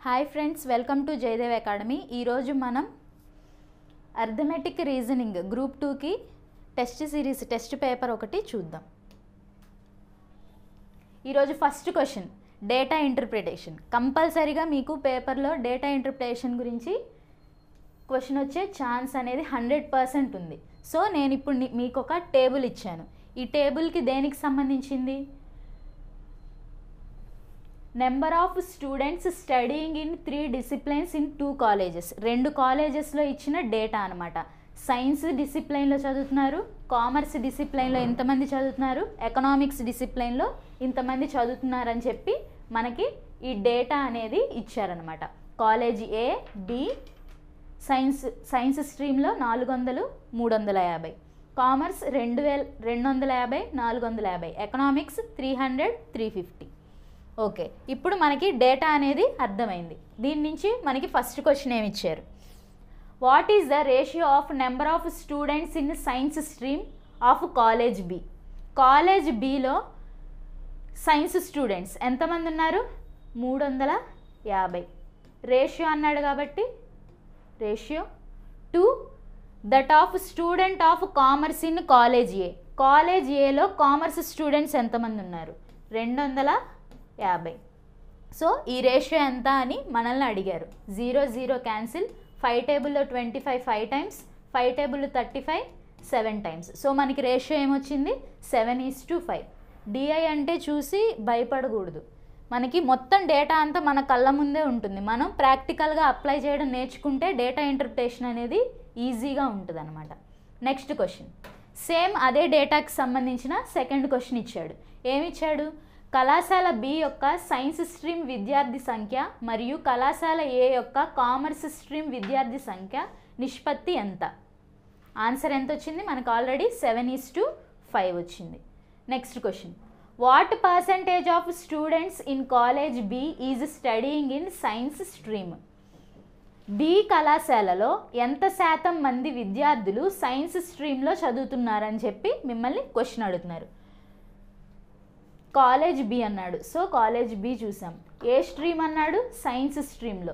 Hi friends, welcome to Jayadev academy. ఈరోజు మనం arithmetic reasoning group 2కి టెస్ట్ సిరీస్ టెస్ట్ పేపర్ ఒకటి చూద్దాం. ఈరోజు ఫస్ట్ క్వశ్చన్ డేటా ఇంటర్ప్రిటేషన్. కంపల్సరీగా మీకు పేపర్లో డేటా ఇంటర్ప్రిటేషన్ గురించి క్వశ్చన్ వచ్చే ఛాన్స్ అనేది 100% ఉంది. సో నేను ఇప్పుడు మీకు ఒక టేబుల్ ఇచ్చాను. ఈ టేబుల్కి దేనికి సంబంధించింది? Number of students studying in 3 disciplines in 2 colleges. 2 కాలేజెస్లో ఇచ్చిన డేటా అనమాట. సైన్స్ డిసిప్లైన్లో చదువుతున్నారు, కామర్స్ డిసిప్లైన్లో ఇంతమంది చదువుతున్నారు, ఎకనామిక్స్ డిసిప్లైన్లో ఇంతమంది చదువుతున్నారు అని చెప్పి మనకి ఈ డేటా అనేది ఇచ్చారనమాట. కాలేజ్ ఏ, బి, సైన్స్ స్ట్రీమ్లో 400, 350, కామర్స్ 250, 450, ఎకనామిక్స్ 300, 350. ఓకే, ఇప్పుడు మనకి డేటా అనేది అర్థమైంది. దీని నుంచి మనకి ఫస్ట్ క్వశ్చన్ ఏమి ఇచ్చారు? What is the ratio of number of students in science stream of college B? College బిలో సైన్స్ స్టూడెంట్స్ ఎంతమంది ఉన్నారు? 350. రేషియో అన్నాడు కాబట్టి ratio to that of student of commerce in college A. College ఏలో commerce students ఎంతమంది ఉన్నారు? 250. So ఈ ratio ఎంత అని మనల్ని అడిగారు. 0, 0 క్యాన్సిల్. 5 టేబుల్లో 25 5 టైమ్స్, 5 టేబుల్లో 35 7 టైమ్స్. సో మనకి రేషియో ఏమొచ్చింది? 7:5. డిఐ అంటే చూసి భయపడకూడదు. మనకి మొత్తం డేటా అంతా మన కళ్ళ ముందే ఉంటుంది. మనం ప్రాక్టికల్గా అప్లై చేయడం నేర్చుకుంటే డేటా ఇంటర్ప్రిటేషన్ అనేది ఈజీగా ఉంటుంది అనమాట. నెక్స్ట్ క్వశ్చన్ సేమ్ అదే డేటాకి సంబంధించిన సెకండ్ క్వశ్చన్ ఇచ్చాడు. ఏమిచ్చాడు? కళాశాల బి యొక్క సైన్స్ స్ట్రీమ్ విద్యార్థి సంఖ్య మరియు కళాశాల ఏ యొక్క కామర్స్ స్ట్రీమ్ విద్యార్థి సంఖ్య నిష్పత్తి ఎంత? ఆన్సర్ ఎంత వచ్చింది? మనకు ఆల్రెడీ 7:5 వచ్చింది. Next question what percentage of students in college B is studying in science stream? B కళాశాలలో ఎంత శాతం మంది విద్యార్థులు సైన్స్ స్ట్రీమ్లో చదువుతున్నారని చెప్పి మిమ్మల్ని క్వశ్చన్ అడుగుతున్నారు. కాలేజ్ బి అన్నాడు, సో కాలేజ్ బి చూసాం. ఏ స్ట్రీమ్ అన్నాడు? సైన్స్ స్ట్రీమ్లో.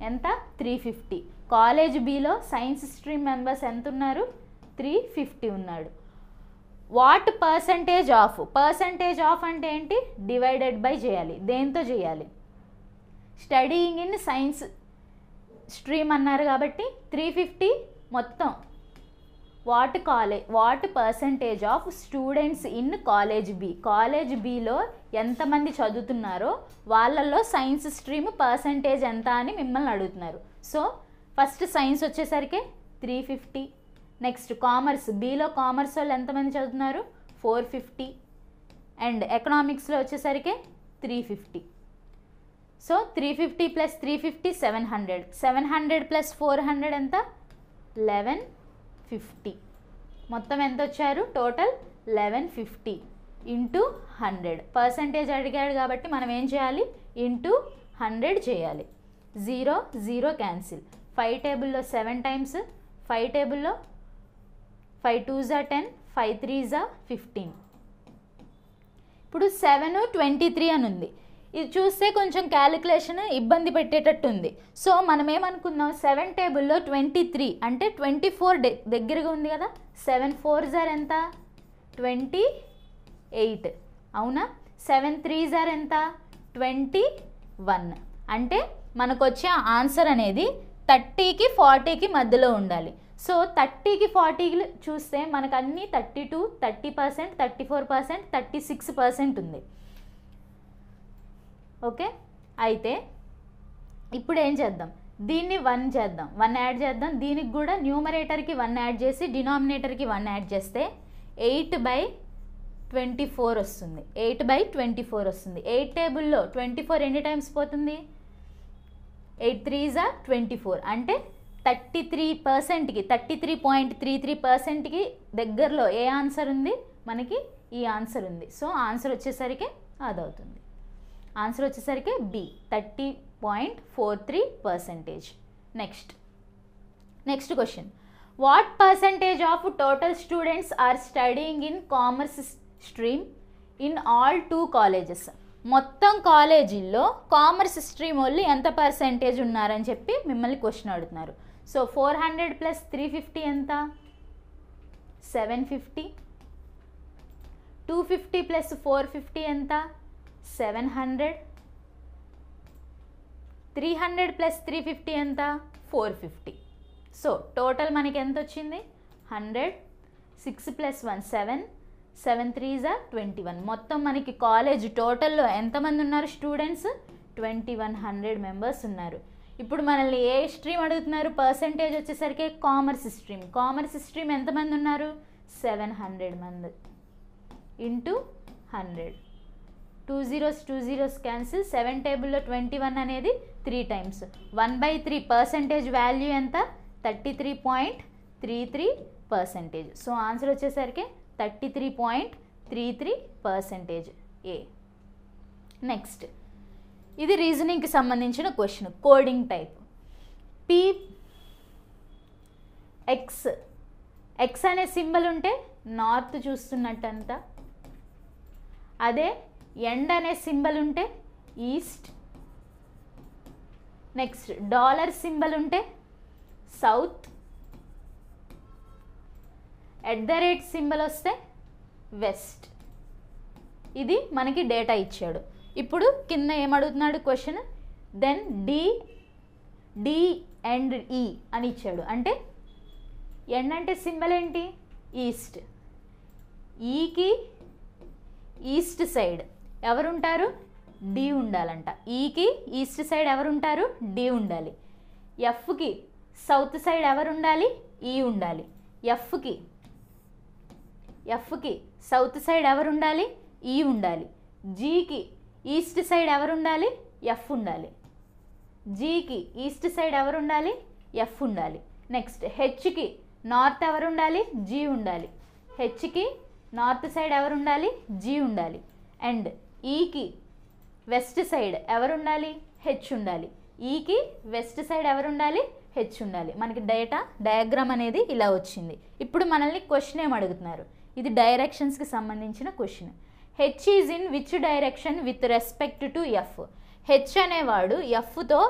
ఎంత? 350. కాలేజ్ బిలో సైన్స్ స్ట్రీమ్ మెంబర్స్ ఎంత ఉన్నారు? 350 ఉన్నాడు. What percentage of? Percentage of అంటే ఏంటి? డివైడెడ్ బై చేయాలి. దేంతో చేయాలి? స్టడీయింగ్ ఇన్ సైన్స్ స్ట్రీమ్ అన్నారు కాబట్టి 350 మొత్తం. What percentage of students in college B? College బిలో ఎంతమంది చదువుతున్నారో వాళ్ళల్లో సైన్స్ స్ట్రీమ్ పర్సంటేజ్ ఎంత అని మిమ్మల్ని అడుగుతున్నారు. సో ఫస్ట్ సైన్స్ వచ్చేసరికి 350. నెక్స్ట్ కామర్స్, బిలో కామర్స్ వాళ్ళు ఎంతమంది చదువుతున్నారు? 450. అండ్ ఎకనామిక్స్లో వచ్చేసరికి 350. సో 350 + 350 700. 700 + 400 ఎంత? 1150. మొత్తం ఎంత వచ్చారు? Total 1150 into 100. పర్సంటేజ్ అడిగాడు కాబట్టి మనం ఏం చేయాలి? ఇంటూ 100 చేయాలి. 0, 0 క్యాన్సిల్. 5 టేబుల్లో 7 టైమ్స్, 5 టేబుల్లో 5 2s 10, 5 3s 15. ఇప్పుడు 7 23 అని ఉంది. ఇది చూస్తే కొంచెం క్యాలిక్యులేషన్ ఇబ్బంది పెట్టేటట్టు ఉంది. సో మనం ఏమనుకుందాం? 7 టేబుల్లో 23 అంటే 24 దగ్గరగా ఉంది కదా. 7 4s ఎంత? 28. అవునా? 7 3s ఎంత? 21. అంటే మనకు వచ్చే ఆన్సర్ అనేది 30కి 40కి మధ్యలో ఉండాలి. సో 30కి 40కి చూస్తే మనకు అన్నీ 32, 30%, 34%, 36% ఉంది. ఓకే, అయితే ఇప్పుడు ఏం చేద్దాం? దీన్ని 1 చేద్దాం, 1 యాడ్ చేద్దాం. దీనికి కూడా న్యూమరేటర్కి 1 యాడ్ చేసి డినామినేటర్కి 1 యాడ్ చేస్తే 8/24 వస్తుంది. 8/24 వస్తుంది. 8 టేబుల్లో 24 ఎన్ని టైమ్స్ పోతుంది? 8 3s 24. అంటే 33%కి 33.33%కి దగ్గరలో ఏ ఆన్సర్ ఉంది? మనకి ఈ ఆన్సర్ ఉంది. సో ఆన్సర్ వచ్చేసరికి అది అవుతుంది. ఆన్సర్ వచ్చేసరికి B, 30.43%. Next question what percentage of total students are studying in commerce stream in all 2 colleges? మొత్తం కాలేజీల్లో కామర్స్ స్ట్రీమ్ వాళ్ళు ఎంత పర్సెంటేజ్ ఉన్నారని చెప్పి మిమ్మల్ని క్వశ్చన్ అడుగుతున్నారు. సో 400 ప్లస్ 350 ఎంత? 750. 250 ప్లస్ 450 ఎంత? 700. 300 ప్లస్ 350 ఎంత? 450. సో టోటల్ మనకి ఎంత వచ్చింది? 100. 6 ప్లస్ 1 7. 7 3s are 21. మొత్తం మనకి కాలేజ్ టోటల్లో ఎంతమంది ఉన్నారు స్టూడెంట్స్? 2100 మెంబర్స్ ఉన్నారు. ఇప్పుడు మనల్ని ఏ స్ట్రీమ్ అడుగుతున్నారు? పర్సెంటేజ్ వచ్చేసరికి కామర్స్ స్ట్రీమ్. కామర్స్ స్ట్రీమ్ ఎంతమంది ఉన్నారు? 700 మంది ఇంటూ 100. 2 zeros cancel. 7 టేబుల్లో 21 అనేది 3 టైమ్స్. 1/3 పర్సెంటేజ్ వాల్యూ ఎంత? 33.33%. సో ఆన్సర్ వచ్చేసరికి 33.33% ఏ. నెక్స్ట్ ఇది రీజనింగ్కి సంబంధించిన question. Coding type. P X X అనే సింబల్ ఉంటే నార్త్ చూస్తున్నట్టంతా, అదే ఎండ్ అనే సింబల్ ఉంటే ఈస్ట్. నెక్స్ట్ డాలర్ సింబల్ ఉంటే సౌత్. @ సింబల్ వస్తే వెస్ట్. ఇది మనకి డేటా ఇచ్చాడు. ఇప్పుడు కింద ఏమడుగుతున్నాడు క్వశ్చన్? దెన్ డి అండ్ ఈ అని ఇచ్చాడు. అంటే ఎండ్ అంటే సింబల్ ఏంటి? ఈస్ట్. ఈకి ఈస్ట్ సైడ్ ఎవరుంటారు? డి ఉండాలంట. ఈకి ఈస్ట్ సైడ్ ఎవరుంటారు? డి ఉండాలి. ఎఫ్కి సౌత్ సైడ్ ఎవరు ఉండాలి? ఈ ఉండాలి. ఎఫ్కి సౌత్ సైడ్ ఎవరు ఉండాలి? ఈ ఉండాలి. జీకి ఈస్ట్ సైడ్ ఎవరు ఉండాలి? ఎఫ్ ఉండాలి. జీకి ఈస్ట్ సైడ్ ఎవరు ఉండాలి? ఎఫ్ ఉండాలి. నెక్స్ట్ హెచ్కి నార్త్ ఎవరు ఉండాలి? జీ ఉండాలి. హెచ్కి నార్త్ సైడ్ ఎవరు ఉండాలి? జీ ఉండాలి. అండ్ ఈకి వెస్ట్ సైడ్ ఎవరు ఉండాలి? హెచ్ ఉండాలి. ఈకి వెస్ట్ సైడ్ ఎవరు ఉండాలి? హెచ్ ఉండాలి. మనకి డయాగ్రామ్ అనేది ఇలా వచ్చింది. ఇప్పుడు మనల్ని క్వశ్చన్ ఏం అడుగుతున్నారు? ఇది డైరెక్షన్స్కి సంబంధించిన question. H is in which direction with respect to F. H అనేవాడు ఎఫ్తో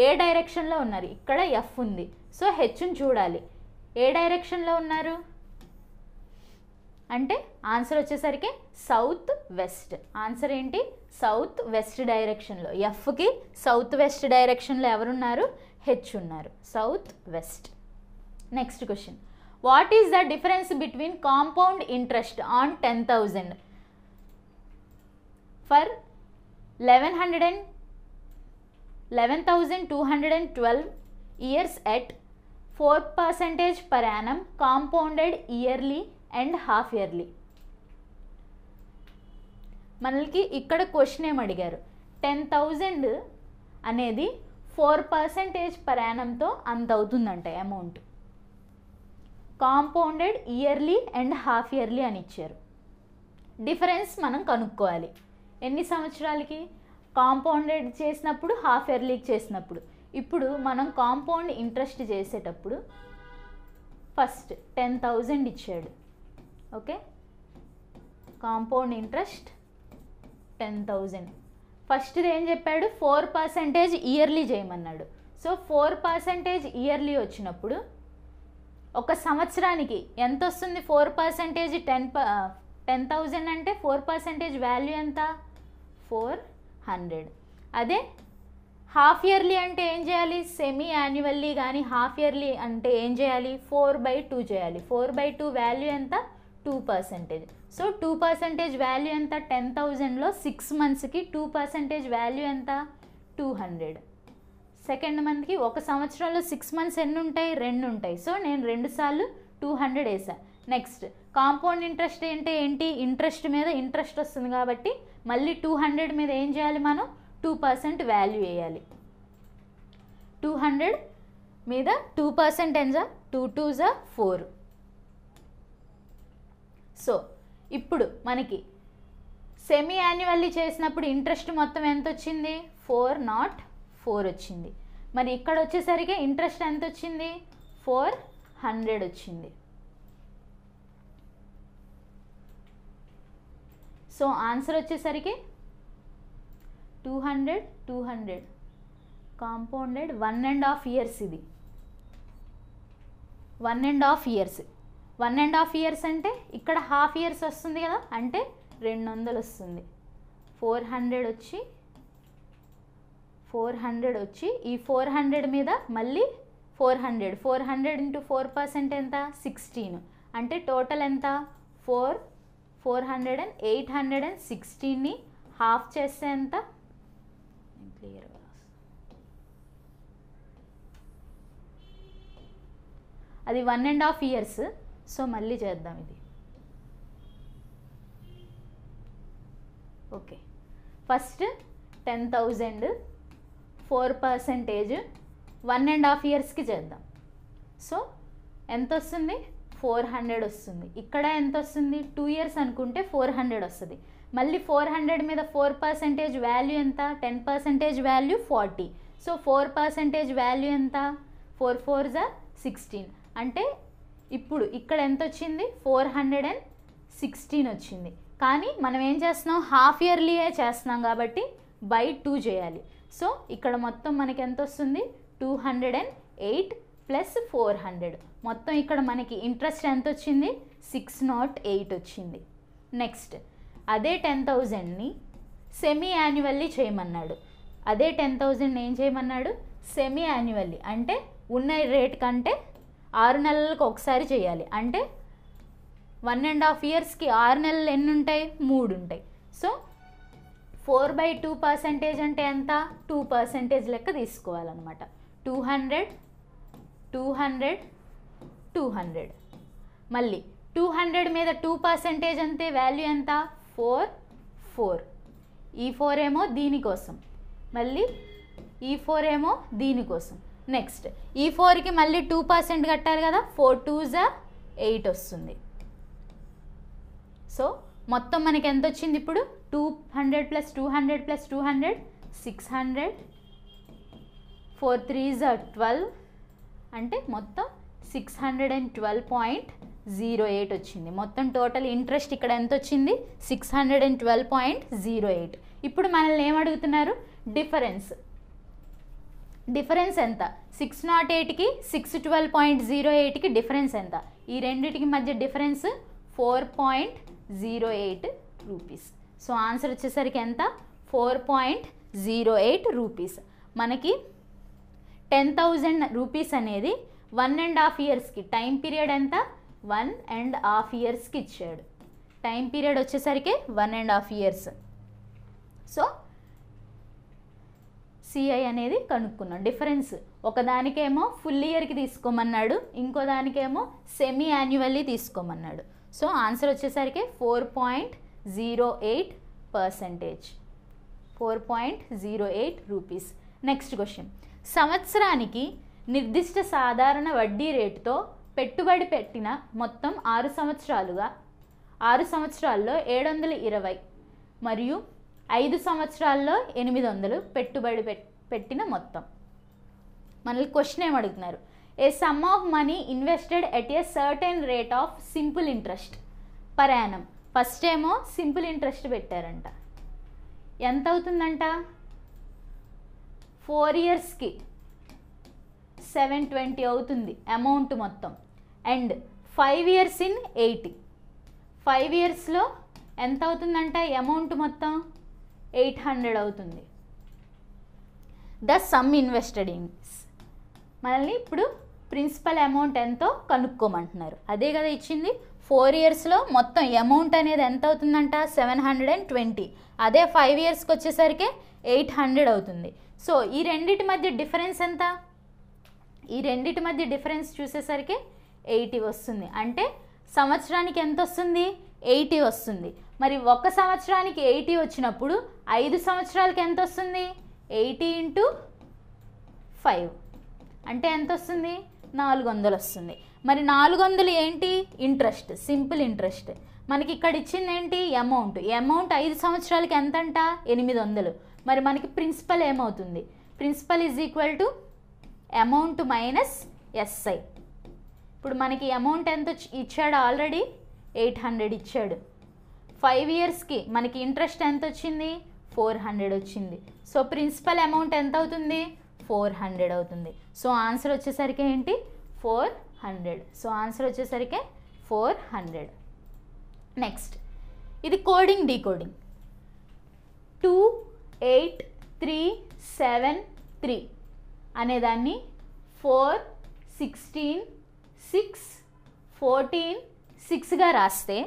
ఏ డైరెక్షన్లో ఉన్నారు? ఇక్కడ ఎఫ్ ఉంది. సో హెచ్ని చూడాలి. ఏ డైరెక్షన్లో ఉన్నారు అంటే ఆన్సర్ వచ్చేసరికి సౌత్ వెస్ట్. ఆన్సర్ ఏంటి? సౌత్ వెస్ట్ డైరెక్షన్లో. ఎఫ్కి సౌత్ వెస్ట్ డైరెక్షన్లో ఎవరున్నారు? హెచ్ ఉన్నారు. South west. Next question. What is the difference between compound interest on 10,000 for 11,212 years at 4% per annum compounded yearly and half yearly? మనకి ఇక్కడ question ఏం అడిగారు? 10,000 అనేది 4% per annumతో అంత అవుతుందంట amount. Compounded yearly and half yearly అని ఇచ్చారు. డిఫరెన్స్ మనం కనుక్కోవాలి. ఎన్ని సంవత్సరాలకి? కాంపౌండెడ్ చేసినప్పుడు, హాఫ్ ఇయర్లీకి చేసినప్పుడు. ఇప్పుడు మనం కాంపౌండ్ ఇంట్రెస్ట్ చేసేటప్పుడు ఫస్ట్ 10,000 ఇచ్చాడు. Okay, compound interest 10,000. ఫస్ట్ది ఏం చెప్పాడు? 4% ఇయర్లీ చేయమన్నాడు. సో 4% ఇయర్లీ వచ్చినప్పుడు ఒక సంవత్సరానికి ఎంత వస్తుంది? 4% 10,000 అంటే 4% వాల్యూ ఎంత? 400. అదే హాఫ్ ఇయర్లీ అంటే ఏం చేయాలి? సెమీ యాన్యువల్లీ కానీ హాఫ్ ఇయర్లీ అంటే ఏం చేయాలి? 4/2 చేయాలి. 4/2 వాల్యూ ఎంత? 2%. సో 2% వాల్యూ ఎంత? 10,000లో 6 మంత్స్కి 2% వాల్యూ ఎంత? 200. సెకండ్ మంత్కి ఒక సంవత్సరంలో 6 మంత్స్ ఎన్ని ఉంటాయి? 2 ఉంటాయి. సో నేను 2 సార్లు 200 వేసా. నెక్స్ట్ కాంపౌండ్ ఇంట్రెస్ట్ అంటే ఏంటి? ఇంట్రెస్ట్ మీద ఇంట్రెస్ట్ వస్తుంది కాబట్టి మళ్ళీ 200 మీద ఏం చేయాలి మనం? 2% వాల్యూ వేయాలి. 200 మీద 2% ఎంత? 2 2s 4. సో ఇప్పుడు మనకి సెమీ యాన్యువల్లీ చేసినప్పుడు ఇంట్రెస్ట్ మొత్తం ఎంత వచ్చింది? 404 వచ్చింది. మరి ఇక్కడ వచ్చేసరికి ఇంట్రెస్ట్ ఎంత వచ్చింది? 400 వచ్చింది. సో ఆన్సర్ వచ్చేసరికి 200 200 కాంపౌండెడ్ 1.5 years. ఇది 1.5 years. 1.5 years అంటే ఇక్కడ హాఫ్ ఇయర్స్ వస్తుంది కదా, అంటే 200 వస్తుంది. 400 వచ్చి ఈ 400 మీద మళ్ళీ 400 ఇంటూ 4% ఎంత 16, అంటే టోటల్ ఎంత 400 and 816ని హాఫ్ చేస్తే ఎంత, క్లియర్గా అది 1.5 years. సో మళ్ళీ చేద్దాం ఇది. ఓకే, ఫస్ట్ 10,000 4% 1.5 yearsకి చేద్దాం. సో ఎంత వస్తుంది 400 వస్తుంది. ఇక్కడ ఎంత వస్తుంది 2 years అనుకుంటే 400 వస్తుంది. మళ్ళీ 400 మీద 4% వాల్యూ ఎంత, 10% వాల్యూ 40. సో 4% వాల్యూ ఎంత 4 4s 16, అంటే ఇప్పుడు ఇక్కడ ఎంత వచ్చింది 416 వచ్చింది. కానీ మనం ఏం చేస్తున్నాం హాఫ్ ఇయర్లీయే చేస్తున్నాం కాబట్టి బై 2 చేయాలి. సో ఇక్కడ మొత్తం మనకి ఎంత వస్తుంది 208 ప్లస్ 400, మొత్తం ఇక్కడ మనకి ఇంట్రెస్ట్ ఎంత వచ్చింది 608 వచ్చింది. నెక్స్ట్ అదే 10,000ని సెమీ యాన్యువల్లీ చేయమన్నాడు. అదే 10,000 ఏం చేయమన్నాడు సెమీ యాన్యువల్లీ, అంటే ఉన్న రేట్ కంటే 6 నెలలకు ఒకసారి చేయాలి. అంటే 1.5 yearsకి 6 నెలలు ఎన్ని ఉంటాయి 3 ఉంటాయి. సో 4/2% అంటే ఎంత 2% లెక్క తీసుకోవాలన్నమాట. 200 200 200, మళ్ళీ 200 మీద 2% అంతే వాల్యూ ఎంత 4 ఈ 4 ఏమో దీనికోసం, మళ్ళీ ఈ 4 ఏమో దీనికోసం. నెక్స్ట్ ఈ 4కి మళ్ళీ 2% కట్టాలి కదా, 4 2s 8 వస్తుంది. సో మొత్తం మనకి ఎంత వచ్చింది ఇప్పుడు 200 ప్లస్ 200 ప్లస్ 200 600, 4 3s 12, అంటే మొత్తం 612.08 వచ్చింది. మొత్తం టోటల్ ఇంట్రెస్ట్ ఇక్కడ ఎంత వచ్చింది 612.08. ఇప్పుడు మనల్ని ఏం అడుగుతున్నారు డిఫరెన్స్ ఎంత 608కి 612.08కి డిఫరెన్స్ ఎంత, ఈ రెండిటికి మధ్య డిఫరెన్స్ 4.08 రూపీస్. సో ఆన్సర్ వచ్చేసరికి ఎంత 4.08 రూపీస్. మనకి 10,000 రూపీస్ అనేది 1.5 yearsకి టైం పీరియడ్ ఎంత 1.5 yearsకి ఇచ్చాడు. టైం పీరియడ్ వచ్చేసరికి 1.5 years. సో సిఐ అనేది కనుక్కున్నాం. డిఫరెన్స్ ఒకదానికేమో ఫుల్ ఇయర్కి తీసుకోమన్నాడు, ఇంకో దానికేమో సెమీ యాన్యువల్లీ తీసుకోమన్నాడు. సో ఆన్సర్ వచ్చేసరికి 4.08%, 4.08 రూపీస్. నెక్స్ట్ క్వశ్చన్, సంవత్సరానికి నిర్దిష్ట సాధారణ వడ్డీ రేటుతో పెట్టుబడి పెట్టిన మొత్తం 6 సంవత్సరాల్లో 720 మరియు 5 సంవత్సరాల్లో 800 పెట్టుబడి పెట్టిన మొత్తం. మనల్ని క్వశ్చన్ ఏమడుగుతున్నారు, a sum of money invested at a certain rate of simple interest per annum. First ఏమో సింపుల్ ఇంట్రెస్ట్ పెట్టారంట, ఎంత అవుతుందంట 4 yearsకి 720 అవుతుంది అమౌంట్ మొత్తం. అండ్ 5 years in 80, 5 yearsలో ఎంత అవుతుందంట అమౌంట్ మొత్తం 800 అవుతుంది. ద సమ్ ఇన్వెస్టెడ్ ఇన్, మనల్ని ఇప్పుడు ప్రిన్సిపల్ అమౌంట్ ఎంతో కనుక్కోమంటున్నారు. అదే కదా ఇచ్చింది 4 yearsలో మొత్తం అమౌంట్ అనేది ఎంత అవుతుందంట 720, అదే 5 yearsకి వచ్చేసరికి 800 అవుతుంది. సో ఈ రెండిటి మధ్య డిఫరెన్స్ ఎంత, ఈ రెండిటి మధ్య డిఫరెన్స్ చూసేసరికి 80 వస్తుంది. అంటే సంవత్సరానికి ఎంత వస్తుంది 80 వస్తుంది. మరి ఒక సంవత్సరానికి 80 వచ్చినప్పుడు 5 సంవత్సరాలకి ఎంత వస్తుంది 80 × 5, అంటే ఎంత వస్తుంది 400 వస్తుంది. మరి 400 ఏంటి ఇంట్రెస్ట్, సింపుల్ ఇంట్రెస్ట్. మనకి ఇక్కడ ఇచ్చింది ఏంటి అమౌంట్ 5 సంవత్సరాలకి ఎంత అంట 800. మరి మనకి ప్రిన్సిపల్ ఏమవుతుంది, principal is equal to amount minus SI. ఇప్పుడు మనకి అమౌంట్ ఎంత ఇచ్చాడు ఆల్రెడీ 800 ఇచ్చాడు. 5 yearsకి మనకి ఇంట్రెస్ట్ ఎంత వచ్చింది 400 వచ్చింది. సో ప్రిన్సిపల్ అమౌంట్ ఎంత అవుతుంది? 400 అవుతుంది. సో ఆన్సర్ వచ్చేసరికి ఏంటి? 400. సో ఆన్సర్ వచ్చేసరికి 400. నెక్స్ట్ ఇది కోడింగ్ డీకోడింగ్. 28373 అనేదాన్ని 4 16 6 14 6గా రాస్తే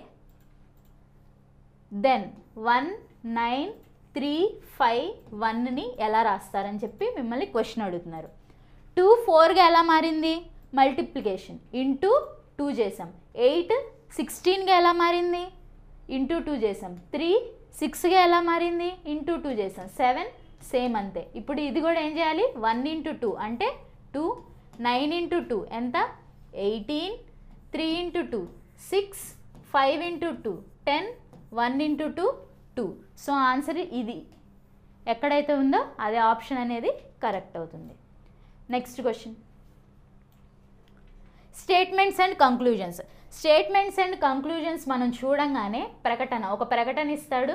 దెన్ 1931ని ఎలా రాస్తారని చెప్పి మిమ్మల్ని క్వశ్చన్ అడుగుతున్నారు. 2 4గా ఎలా మారింది? మల్టిప్లికేషన్ ఇంటూ 2 చేసాం. 8 16గా ఎలా మారింది? ఇంటూ 2 చేసాం. 3 6గా ఎలా మారింది? ఇంటూ 2 చేసాం. 7 సేమ్ అంతే. ఇప్పుడు ఇది కూడా ఏం చేయాలి? 1 ఇంటూ 2 అంటే 2. 9 ఇంటూ 2 ఎంత? 18. 3 into 2 6. 5 into 2 10. 1 into 2 2. So answer ఇది ఎక్కడైతే ఉందో అదే ఆప్షన్ అనేది కరెక్ట్ అవుతుంది. Next question statements and conclusions. Statements and conclusions మనం చూడంగానే ఒక ప్రకటన ఇస్తాడు,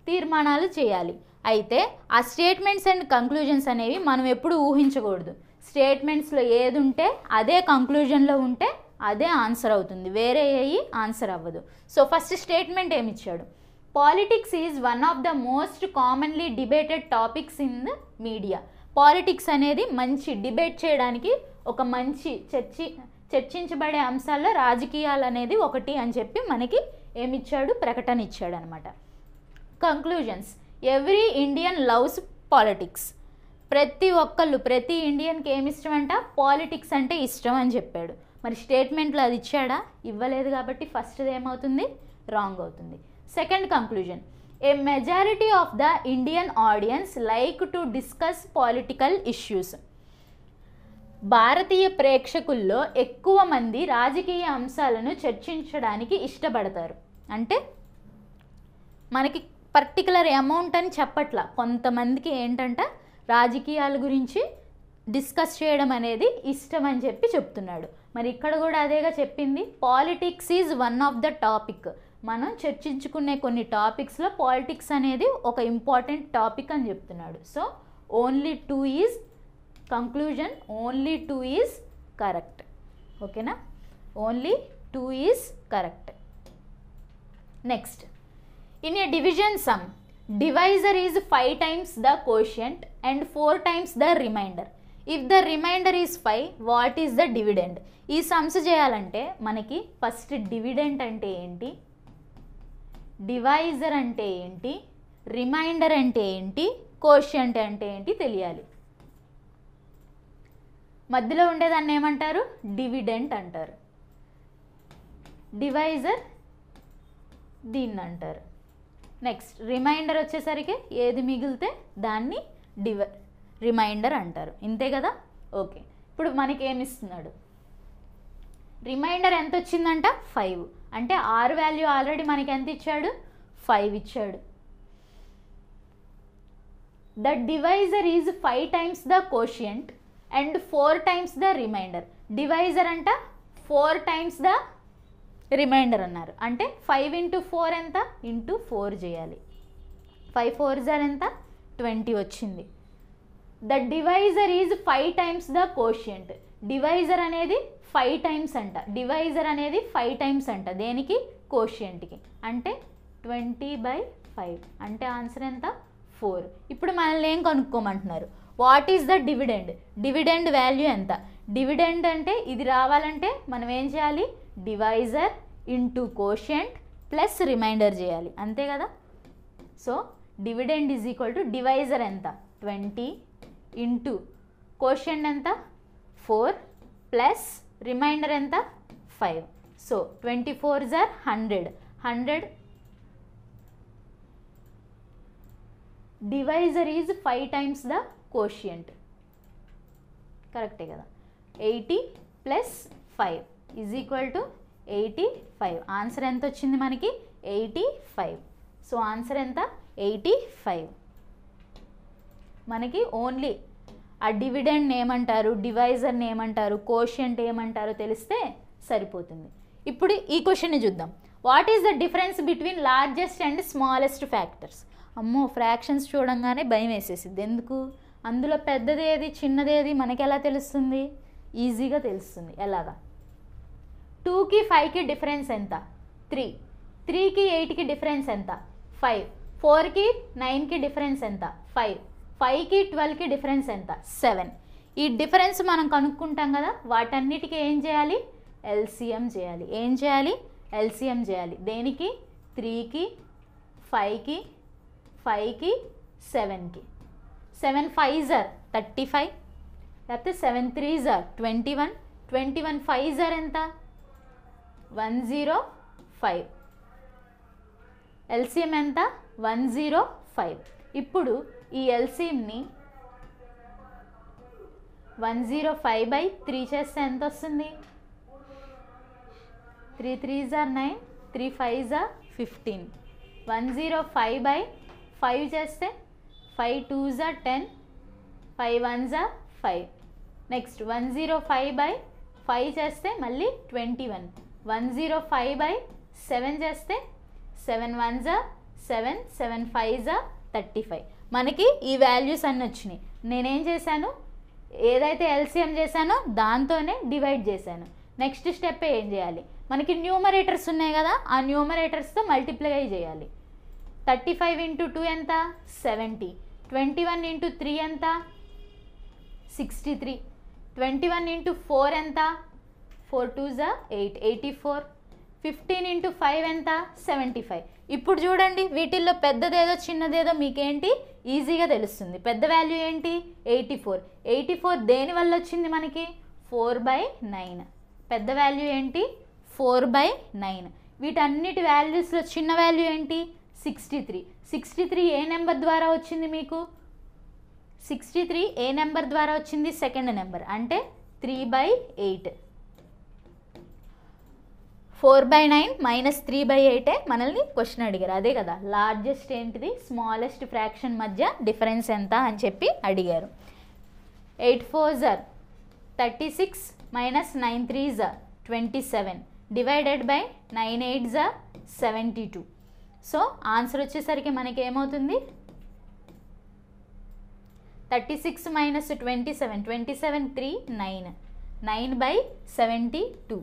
తీర్మానాలు చేయాలి. అయితే ఆ స్టేట్మెంట్స్ అండ్ కంక్లూజన్స్ అనేవి మనం ఎప్పుడు ఊహించకూడదు. స్టేట్మెంట్స్లో ఏది ఉంటే అదే కంక్లూజన్లో ఉంటే అదే ఆన్సర్ అవుతుంది, వేరే ఏవి ఆన్సర్ అవ్వదు. సో ఫస్ట్ స్టేట్మెంట్ ఏమి ఇచ్చాడు? Politics is one of the most commonly debated topics in the media. Politics అనేది మంచి డిబేట్ చేయడానికి ఒక మంచి చర్చించబడే అంశాల్లో రాజకీయాలు అనేది ఒకటి అని చెప్పి మనకి ఏమిచ్చాడు? ప్రకటన ఇచ్చాడు అనమాట. Conclusions every Indian loves politics. ప్రతి ఇండియన్కి ఏమి ఇష్టం అంట? పాలిటిక్స్ అంటే ఇష్టం అని చెప్పాడు. మరి స్టేట్మెంట్లో అది ఇచ్చాడా? ఇవ్వలేదు. కాబట్టి ఫస్ట్ది ఏమవుతుంది? రాంగ్ అవుతుంది. Second conclusion a majority of the Indian audience like to discuss political issues. భారతీయ ప్రేక్షకుల్లో ఎక్కువ మంది రాజకీయ అంశాలను చర్చించడానికి ఇష్టపడతారు. అంటే మనకి పర్టికులర్ అమౌంట్ అని చెప్పట్లా, కొంతమందికి ఏంటంట రాజకీయాల గురించి డిస్కస్ చేయడం అనేది ఇష్టం అని చెప్పి చెప్తున్నాడు. మరి ఇక్కడ కూడా అదేగా చెప్పింది, politics is one of the topic. మనం చర్చించుకునే కొన్ని టాపిక్స్లో పాలిటిక్స్ అనేది ఒక ఇంపార్టెంట్ టాపిక్ అని చెప్తున్నాడు. So only 2 is conclusion, only 2 is correct. ఓకేనా? Only 2 is correct. Next in a division sum divisor is 5 times the quotient and 4 times the remainder. If the remainder is 5, what is the dividend? ఈ sums చేయాలంటే మనకి first dividend అంటే ఏంటి, divisor అంటే ఏంటి, reminder అంటే ఏంటి, కోషియంట్ అంటే ఏంటి తెలియాలి. మధ్యలో ఉండేదాన్ని ఏమంటారు? డివిడెంట్ అంటారు. డివైజర్ దీన్ని అంటారు. నెక్స్ట్ రిమైండర్ వచ్చేసరికి ఏది మిగిలితే దాన్ని రిమైండర్ అంటారు. ఇంతే కదా? ఓకే. ఇప్పుడు మనకి ఏమి ఇస్తున్నాడు? రిమైండర్ ఎంత వచ్చిందంట? 5. అంటే R వాల్యూ ఆల్రెడీ మనకి ఎంత ఇచ్చాడు? 5 ఇచ్చాడు. The divisor is 5 times the quotient and 4 times the remainder. Divisor అంట 4 times ద రిమైండర్ అన్నారు. అంటే 5 into 4 ఎంత? ఇంటూ 4 చేయాలి. 5 4s ఎంత? 20 వచ్చింది. The divisor is 5 times the quotient. Divisor అనేది 5 times అంట. డివైజర్ అనేది 5 times అంట. దేనికి? కోషియంట్కి. అంటే 20/5. అంటే ఆన్సర్ ఎంత? 4. ఇప్పుడు మనల్ని ఏం కనుక్కోమంటున్నారు? What is the dividend? Dividend value ఎంత? డివిడెండ్ అంటే ఇది రావాలంటే మనం ఏం చేయాలి? Divisor into quotient plus remainder చేయాలి. అంతే కదా? So dividend is equal to divisor ఎంత? 20 ఇంటూ కోషియంట్ ఎంత? 4 ప్లస్ రిమైండర్ ఎంత? 5. So 24s are 100. Divisor is 5 times the quotient. కరెక్టే కదా? 80 plus 5 is equal to 85. Answer ఎంత వచ్చింది మనకి? 85. సో ఆన్సర్ ఎంత? 85. మనకి ఓన్లీ ఆ డివిడెండ్ ఏమంటారు, డివైజర్ని ఏమంటారు, కోషియంట్ ఏమంటారో తెలిస్తే సరిపోతుంది. ఇప్పుడు ఈ క్వశ్చన్ని చూద్దాం. What is the difference between largest and smallest factors? అమ్మో ఫ్రాక్షన్స్ చూడంగానే భయం వేసేసింది. ఎందుకు? అందులో పెద్దది ఏది చిన్నది ఏది మనకి ఎలా తెలుస్తుంది? ఈజీగా తెలుస్తుంది. ఎలాగా? 2కి 5కి డిఫరెన్స్ ఎంత? 3. 3కి 8కి డిఫరెన్స్ ఎంత? 5. 4కి 9కి డిఫరెన్స్ ఎంత? 5. 5కి 12కి డిఫరెన్స్ ఎంత? 7. ఈ డిఫరెన్స్ మనం కనుక్కుంటాం కదా, వాటన్నిటికీ ఏం చేయాలి? ఎల్సిఎం చేయాలి. ఏం చేయాలి? ఎల్సిఎం చేయాలి. దేనికి? 3కి 5కి 5కి 7కి. 7 5s are 35, లేకపోతే 7 3s are 21. 21 5s are ఎంత? 105. ఎల్సిఎం ఎంత? 105. ఇప్పుడు ఈ ఎల్సిఎంని 105/3 చేస్తే ఎంత వస్తుంది? 3 3s are 9, 3 5s are 15. 105/5 చేస్తే 5 2s are 10, 5 1s are 5. Next 105/5 చేస్తే మళ్ళీ 21. 105/7 చేస్తే 7 1s are 7, 7 5s are 35. మనకి ఈ వాల్యూస్ అన్నీ వచ్చినాయి. నేనేం చేశాను? ఏదైతే ఎల్సిఎం చేశానో దాంతోనే డివైడ్ చేశాను. నెక్స్ట్ స్టెప్ ఏం చేయాలి? మనకి న్యూమరేటర్స్ ఉన్నాయి కదా, ఆ న్యూమరేటర్స్తో మల్టిప్లై చేయాలి. 35 × 2 ఎంత? 70. 21 × 3 ఎంత? 63. 21 × 4 ఎంత? 4 2s are 8, 84. 15 × 5 ఎంత? 75. ఇప్పుడు చూడండి, వీటిల్లో పెద్దదేదో చిన్నదేదో మీకేంటి ఈజీగా తెలుస్తుంది. పెద్ద వాల్యూ ఏంటి? 84. 84 దేని వల్ల వచ్చింది మనకి? 4/9. పెద్ద వాల్యూ ఏంటి? 4/9. వీటన్నిటి వాల్యూస్లో చిన్న వాల్యూ ఏంటి? 63. 63 ఏ నెంబర్ ద్వారా వచ్చింది మీకు? 63 ఏ నెంబర్ ద్వారా వచ్చింది? సెకండ్ నెంబర్, అంటే 3/8. 4/9 - 3/8 మనల్ని క్వశ్చన్ అడిగారు. అదే కదా, లార్జెస్ట్ ఏంటిది, స్మాలెస్ట్ ఫ్రాక్షన్ మధ్య డిఫరెన్స్ ఎంత అని చెప్పి అడిగారు. 8 4s are 36 - 9 3s are 27 divided by 9 8s are 72. So answer వచ్చేసరికి మనకి ఏమవుతుంది? 36 - 27, 27 3 9, 9/72.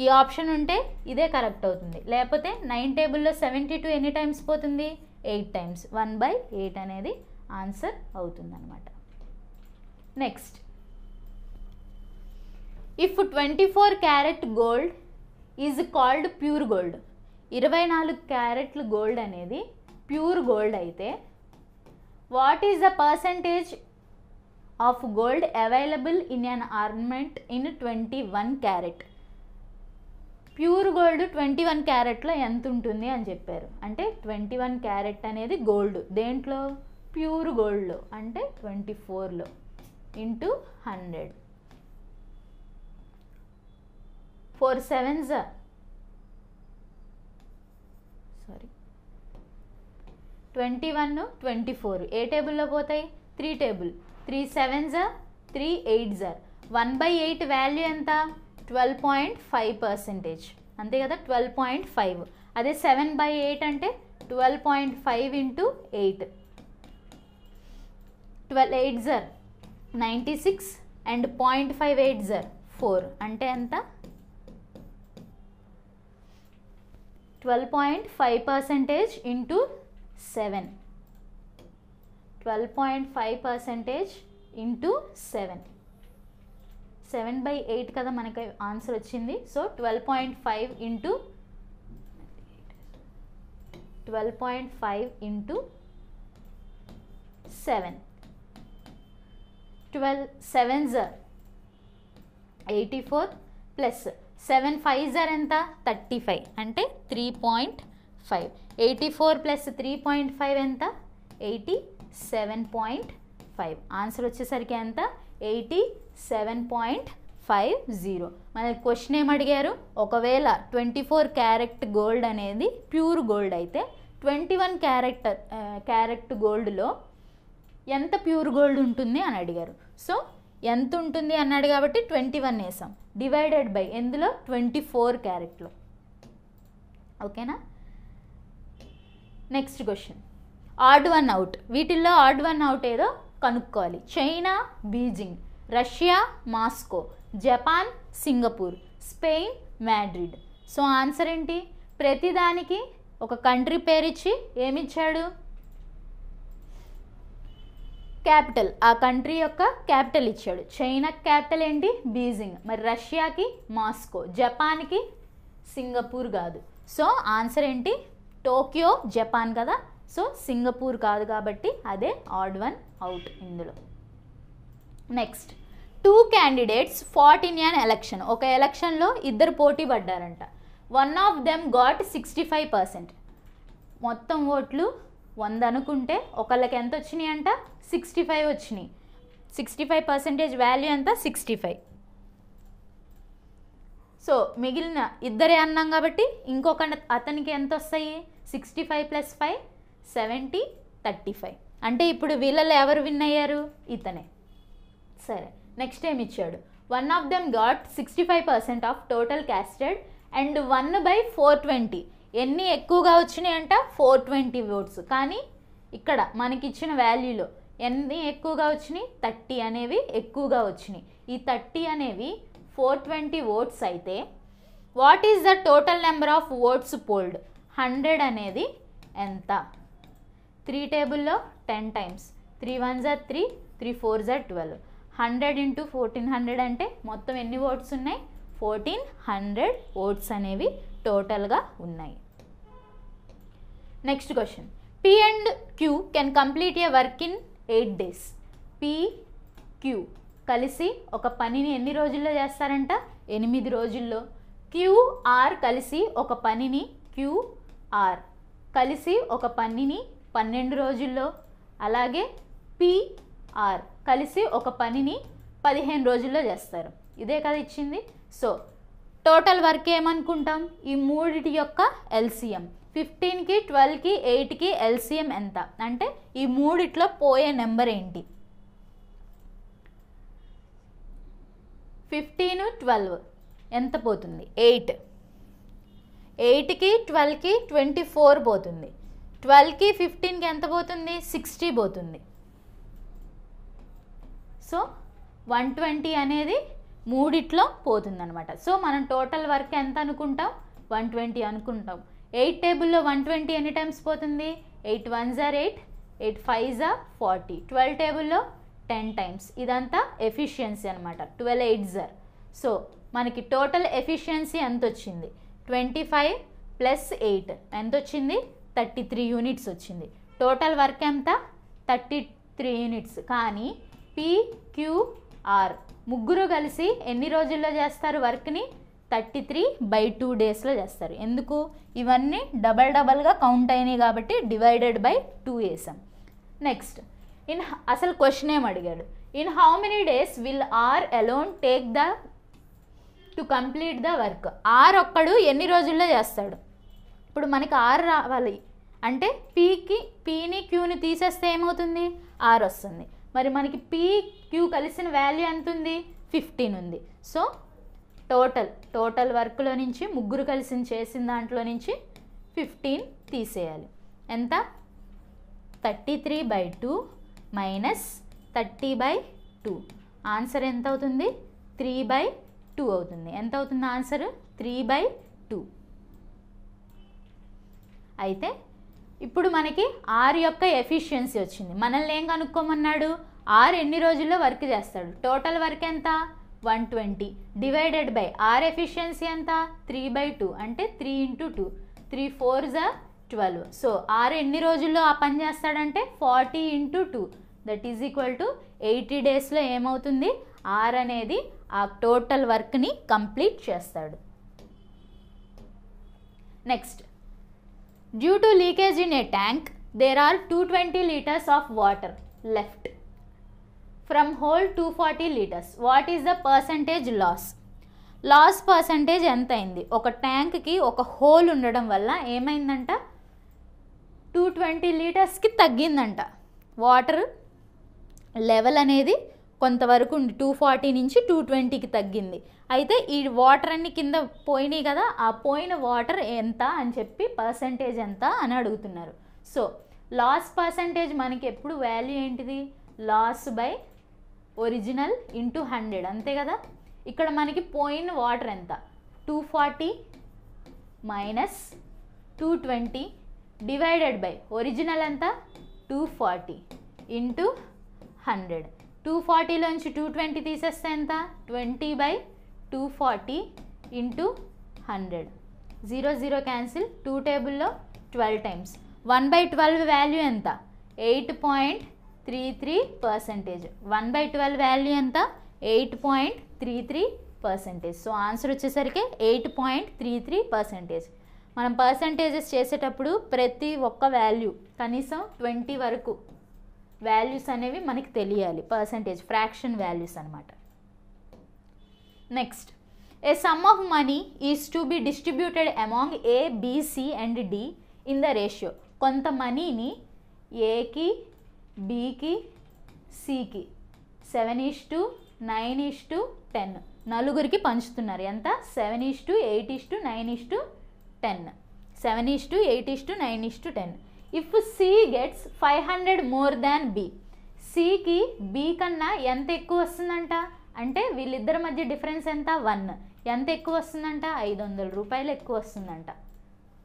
ఈ ఆప్షన్ ఉంటే ఇదే కరెక్ట్ అవుతుంది. లేకపోతే 9 టేబుల్లో 72 ఎన్ని టైమ్స్ పోతుంది? 8 టైమ్స్. 1/8 అనేది ఆన్సర్ అవుతుంది అన్నమాట. Next, if 24 carat gold is called pure gold. 24 క్యారెట్లు గోల్డ్ అనేది ప్యూర్ గోల్డ్ అయితే what is the percentage of gold available in an ornament in 21 carrot? Pure gold 21 క్యారెట్లో ఎంత ఉంటుంది అని చెప్పారు. అంటే 21 క్యారెట్ అనేది గోల్డ్ దేంట్లో? ప్యూర్ గోల్డ్లో, అంటే 24లో ఇంటూ 100. 4 7s are 21 24 ఏ టేబుల్లో పోతాయి? 3 table. 3 7s are 3 8s are 1/8 value ఎంత? 12.5%. అంతే కదా, 12.5. అదే 7/8 అంటే 12.5 × 8. 12 8s are 96 and 0.5 8s are 4. అంటే ఎంత? 12.5% × 7. 12.5% × 7. 7/8 కదా మనకి ఆన్సర్ వచ్చింది. So 12.5 × 7. 12 7s are 84 plus 7 5s are ఎంత? 35 అంటే 3.5. 84 ప్లస్ 3.5 ఎంత? 87.5. ఆన్సర్ వచ్చేసరికి ఎంత? 87.50. మన క్వశ్చన్ ఏం అడిగారు? ఒకవేళ 24 క్యారెట్ గోల్డ్ అనేది ప్యూర్ గోల్డ్ అయితే 21 క్యారెట్ గోల్డ్లో ఎంత ప్యూర్ గోల్డ్ ఉంటుంది అని అడిగారు. సో ఎంత ఉంటుంది అన్నాడు కాబట్టి 21 వేసాం. డివైడెడ్ బై ఎందులో? 24 క్యారెట్లో. ఓకేనా? Next question, odd one out, వీటిల్లో ఆడ్ వన్ అవుట్ ఏదో కనుక్కోవాలి. China Beijing, Russia Moscow, Japan Singapore, Spain Madrid. So answer ఏంటి? ప్రతిదానికి ఒక కంట్రీ పేరు ఇచ్చి ఏమిచ్చాడు? క్యాపిటల్, ఆ కంట్రీ యొక్క క్యాపిటల్ ఇచ్చాడు. చైనా క్యాపిటల్ ఏంటి? బీజింగ్. మరి రష్యాకి మాస్కో, జపాన్కి సింగపూర్ కాదు. సో ఆన్సర్ ఏంటి? టోక్యో జపాన్ కదా, సో సింగపూర్ కాదు కాబట్టి అదే ఆడ్ వన్ అవుట్ ఇందులో. Next, 2 candidates fought in an election. ఒక ఎలక్షన్లో ఇద్దరు పోటీ పడ్డారంట. One of them got 65%. మొత్తం ఓట్లు 100 అనుకుంటే ఒకళ్ళకి ఎంత వచ్చినాయి అంట? 65 వచ్చినాయి. 65% వాల్యూ ఎంత? 65. సో మిగిలిన ఇద్దరే అన్నాం కాబట్టి ఇంకొక అతనికి ఎంత వస్తాయి? 65 + 5 70, 35. అంటే ఇప్పుడు వీళ్ళలో ఎవరు విన్ అయ్యారు? ఇతనే. సరే, నెక్స్ట్ ఏమి ఇచ్చాడు? One of them got 65% of total casted and 1/420. ఎన్ని ఎక్కువగా వచ్చినాయి అంట? 420 votes. కానీ ఇక్కడ మనకి ఇచ్చిన వాల్యూలో ఎన్ని ఎక్కువగా వచ్చినాయి? 30 అనేవి ఎక్కువగా వచ్చినాయి. ఈ 30 అనేవి 420 votes అయితే what is the total number of votes fold? 100 అనేది ఎంత? 3 టేబుల్లో 10 times. 3 1s are 3, 3 4s are 12. 100 × 1400 అంటే మొత్తం ఎన్ని ఓట్స్ ఉన్నాయి? 1400 ఓట్స్ అనేవి టోటల్గా ఉన్నాయి. Next question, P and Q can complete A work in 8 days. P, Q కలిసి ఒక పనిని ఎన్ని రోజుల్లో చేస్తారంట? 8 రోజుల్లో. QR కలిసి ఒక పనిని, QR కలిసి ఒక పనిని 12 రోజుల్లో. అలాగే PR కలిసి ఒక పనిని 15 రోజుల్లో చేస్తారు. ఇదే కదా ఇచ్చింది. సో టోటల్ వర్క్ ఏమనుకుంటాం? ఈ మూడిటి యొక్క LCM. 15కి 12కి 8కి LCM ఎంత అంటే ఈ మూడిట్లో పోయే నెంబర్ ఏంటి? 15 12 ఎంత పోతుంది? 8. 8కి 12కి 24 పోతుంది. 12కి 15కి ఎంత పోతుంది? 60 పోతుంది. సో 120 అనేది మూడిట్లో పోతుందన్నమాట. సో మనం టోటల్ వర్క్ ఎంత అనుకుంటాం? 120 అనుకుంటాం. 8 టేబుల్లో 120 ఎన్ని టైమ్స్ పోతుంది? 8 1s are 8, 8 5s are 40. 12 టేబుల్లో 10 times. ఇదంతా ఎఫిషియన్సీ అనమాట. 12 8s are. సో మనకి టోటల్ ఎఫిషియన్సీ ఎంత వచ్చింది? 25 + 8 ఎంత వచ్చింది? 33 యూనిట్స్ వచ్చింది. టోటల్ వర్క్ ఎంత? 33 యూనిట్స్. కానీ PQR ముగ్గురు కలిసి ఎన్ని రోజుల్లో చేస్తారు వర్క్ని? 33/2 daysలో చేస్తారు. ఎందుకు? ఇవన్నీ డబల్గా కౌంట్ అయినాయి కాబట్టి /2 వేసాం. నెక్స్ట్, అసలు క్వశ్చన్ ఏం అడిగాడు? In how many days will R alone take to complete the work? R ఒక్కడు ఎన్ని రోజుల్లో చేస్తాడు? ఇప్పుడు మనకి ఆర్ రావాలి అంటే పీని క్యూని తీసేస్తే ఏమవుతుంది? ఆర్ వస్తుంది. మరి మనకి PQ కలిసిన వాల్యూ ఎంత ఉంది? 15 ఉంది. సో టోటల్ వర్క్లో నుంచి ముగ్గురు కలిసి చేసిన దాంట్లో నుంచి 15 తీసేయాలి. ఎంత? 33/2 మైనస్ 30/2. ఆన్సర్ ఎంత అవుతుంది? 3/2 అవుతుంది. ఎంత అవుతుంది ఆన్సర్? 3/2. అయితే ఇప్పుడు మనకి ఆర్ యొక్క ఎఫిషియన్సీ వచ్చింది. మనల్ని ఏం కనుక్కోమన్నాడు? ఆర్ ఎన్ని రోజుల్లో వర్క్ చేస్తాడు? టోటల్ వర్క్ ఎంత? 120 డివైడెడ్ బై ఆర్ ఎఫిషియన్సీ ఎంత? 3/2 అంటే 3 × 2, 3 4s are 12. సో ఆర్ ఎన్ని రోజుల్లో ఆ పని చేస్తాడంటే 40 × 2 దట్ ఈజ్ ఈక్వల్ టు 80 daysలో ఏమవుతుంది? ఆర్ అనేది ఆ టోటల్ వర్క్ని కంప్లీట్ చేస్తాడు. Next, due to leakage in a tank there are 220 liters of water left from whole 240 liters. What is the percentage loss? Loss percentage ఎంత అయింది? ఒక ట్యాంక్కి ఒక హోల్ ఉండడం వల్ల ఏమైందంట? 220 litersకి తగ్గిందంట. వాటర్ లెవెల్ అనేది కొంతవరకు 240 నుంచి 220కి తగ్గింది. అయితే ఈ వాటర్ అన్ని కింద పోయినాయి కదా, ఆ పోయిన వాటర్ ఎంత అని చెప్పి పర్సంటేజ్ ఎంత అని అడుగుతున్నారు. సో లాస్ పర్సంటేజ్ మనకి ఎప్పుడు వాల్యూ ఏంటిది, లాస్ బై ఒరిజినల్ ఇంటూ 100 అంతే కదా. ఇక్కడ మనకి పోయిన వాటర్ ఎంత, 240 మైనస్ 220 డివైడెడ్ బై ఒరిజినల్ ఎంత 240 ఇంటూ 100. 240లోంచి 220 తీసేస్తే ఎంత, 20/240 ఇంటూ 100. 0 0 క్యాన్సిల్, 2 టేబుల్లో 12 టైమ్స్. 1/12 వాల్యూ ఎంత, 8.33%. 1/12 వాల్యూ ఎంత, 8.33%. సో ఆన్సర్ వచ్చేసరికి 8.33%. మనం పర్సంటేజెస్ చేసేటప్పుడు ప్రతి ఒక్క వాల్యూ కనీసం 20 వరకు వాల్యూస్ అనేవి మనకి తెలియాలి, పర్సంటేజ్ ఫ్రాక్షన్ వాల్యూస్ అనమాట. Next, a sum of money is to be distributed among A, B, C and D in the ratio. కొంత మనీని ఏకి, బికి, సికి 7:9:10 నలుగురికి పంచుతున్నారు. ఎంత, 7:8:9:10. 7:8:9:10. If C gets 500 more than B, సికి బి కన్నా ఎంత ఎక్కువ వస్తుందంట, అంటే వీళ్ళిద్దరి మధ్య డిఫరెన్స్ ఎంత, 1. ఎంత ఎక్కువ వస్తుందంట, 500 రూపాయలు ఎక్కువ వస్తుందంట.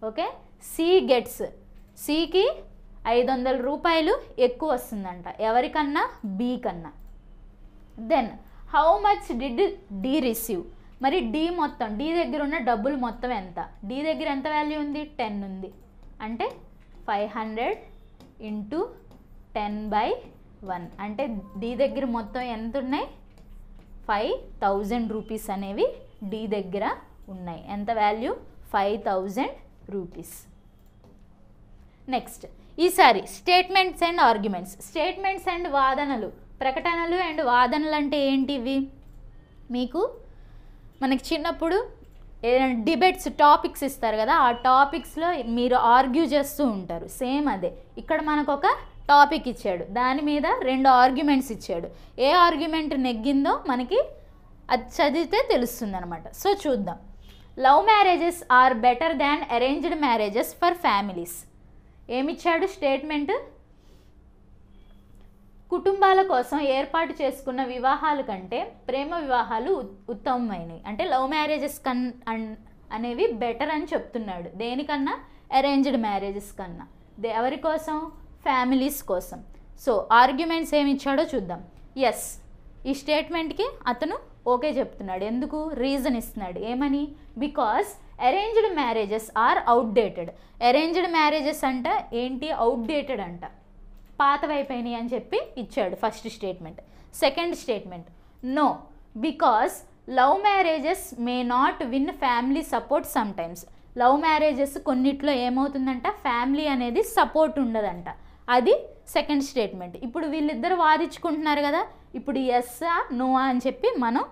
ఓకే, సి గెట్స్, సికి 500 రూపాయలు ఎక్కువ వస్తుందంట ఎవరికన్నా, బి కన్నా. Then how much did D receive, మరి డి మొత్తం, డి దగ్గర ఉన్న డబ్బులు మొత్తం ఎంత, డి దగ్గర ఎంత వాల్యూ ఉంది, 10 ఉంది. అంటే 500 ఇంటూ 10/1. అంటే డి దగ్గర మొత్తం ఎంత ఉన్నాయి, 5000 రూపీస్ అనేవి డి దగ్గర ఉన్నాయి. ఎంత వాల్యూ, 5000 రూపీస్. నెక్స్ట్, ఈసారి statements and arguments. Statements and వాదనలు, ప్రకటనలు అండ్ వాదనలు అంటే ఏంటివి, మీకు మనకి చిన్నప్పుడు ఏదైనా డిబేట్స్ టాపిక్స్ ఇస్తారు కదా, ఆ టాపిక్స్లో మీరు ఆర్గ్యూ చేస్తూ ఉంటారు. సేమ్ అదే, ఇక్కడ మనకు ఒక టాపిక్ ఇచ్చాడు, దాని మీద 2 ఆర్గ్యుమెంట్స్ ఇచ్చాడు. ఏ ఆర్గ్యుమెంట్ నెగ్గిందో మనకి అది చదివితే తెలుస్తుంది అనమాట. సో చూద్దాం. Love marriages are better than arranged marriages for families. ఏమిచ్చాడు స్టేట్మెంట్, కుటుంబాల కోసం ఏర్పాటు చేసుకున్న వివాహాల కంటే ప్రేమ వివాహాలు ఉత్తమమైనవి. అంటే లవ్ మ్యారేజెస్ అనేవి బెటర్ అని చెప్తున్నాడు. దేనికన్నా, అరేంజ్డ్ మ్యారేజెస్ కన్నా. ఎవరి కోసం, ఫ్యామిలీస్ కోసం. సో ఆర్గ్యుమెంట్స్ ఏమి ఇచ్చాడో చూద్దాం. ఎస్, ఈ స్టేట్మెంట్కి అతను ఓకే చెప్తున్నాడు. ఎందుకు, రీజన్ ఇస్తున్నాడు. ఏమని, because arranged marriages are outdated. Arranged marriages అంట ఏంటి, అవుట్డేటెడ్ అంట, పాతవైపోయినాయి అని చెప్పి ఇచ్చాడు first statement. Second statement, no, because love marriages may not win family support sometimes. Love marriages కొన్నిట్లో ఏమవుతుందంట, ఫ్యామిలీ అనేది సపోర్ట్ ఉండదంట. అది సెకండ్ స్టేట్మెంట్. ఇప్పుడు వీళ్ళిద్దరు వాదించుకుంటున్నారు కదా, ఇప్పుడు ఎస్సా నోవా అని చెప్పి మనం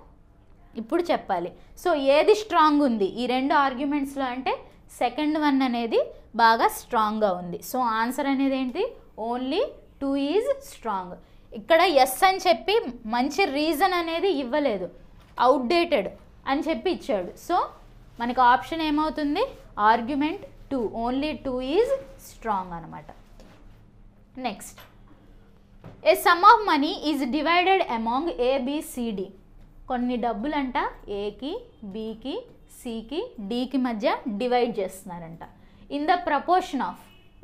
ఇప్పుడు చెప్పాలి. సో ఏది స్ట్రాంగ్ ఉంది ఈ 2 ఆర్గ్యుమెంట్స్లో అంటే సెకండ్ వన్ అనేది బాగా స్ట్రాంగ్గా ఉంది. సో ఆన్సర్ అనేది ఏంటి, ఓన్లీ 2 ఈజ్ స్ట్రాంగ్. ఇక్కడ ఎస్ అని చెప్పి మంచి రీజన్ అనేది ఇవ్వలేదు, అవుట్డేటెడ్ అని చెప్పి ఇచ్చాడు. సో మనకు ఆప్షన్ ఏమవుతుంది, ఆర్గ్యుమెంట్ 2, ఓన్లీ 2 ఈజ్ స్ట్రాంగ్ అనమాట. Next, a sum of money is divided among A B C D. కొన్ని డబ్బులంట ఏకి, బికి, సికి, డికి మధ్య డివైడ్ చేస్తున్నారంట. ఇన్ ద ప్రపోర్షన్ ఆఫ్,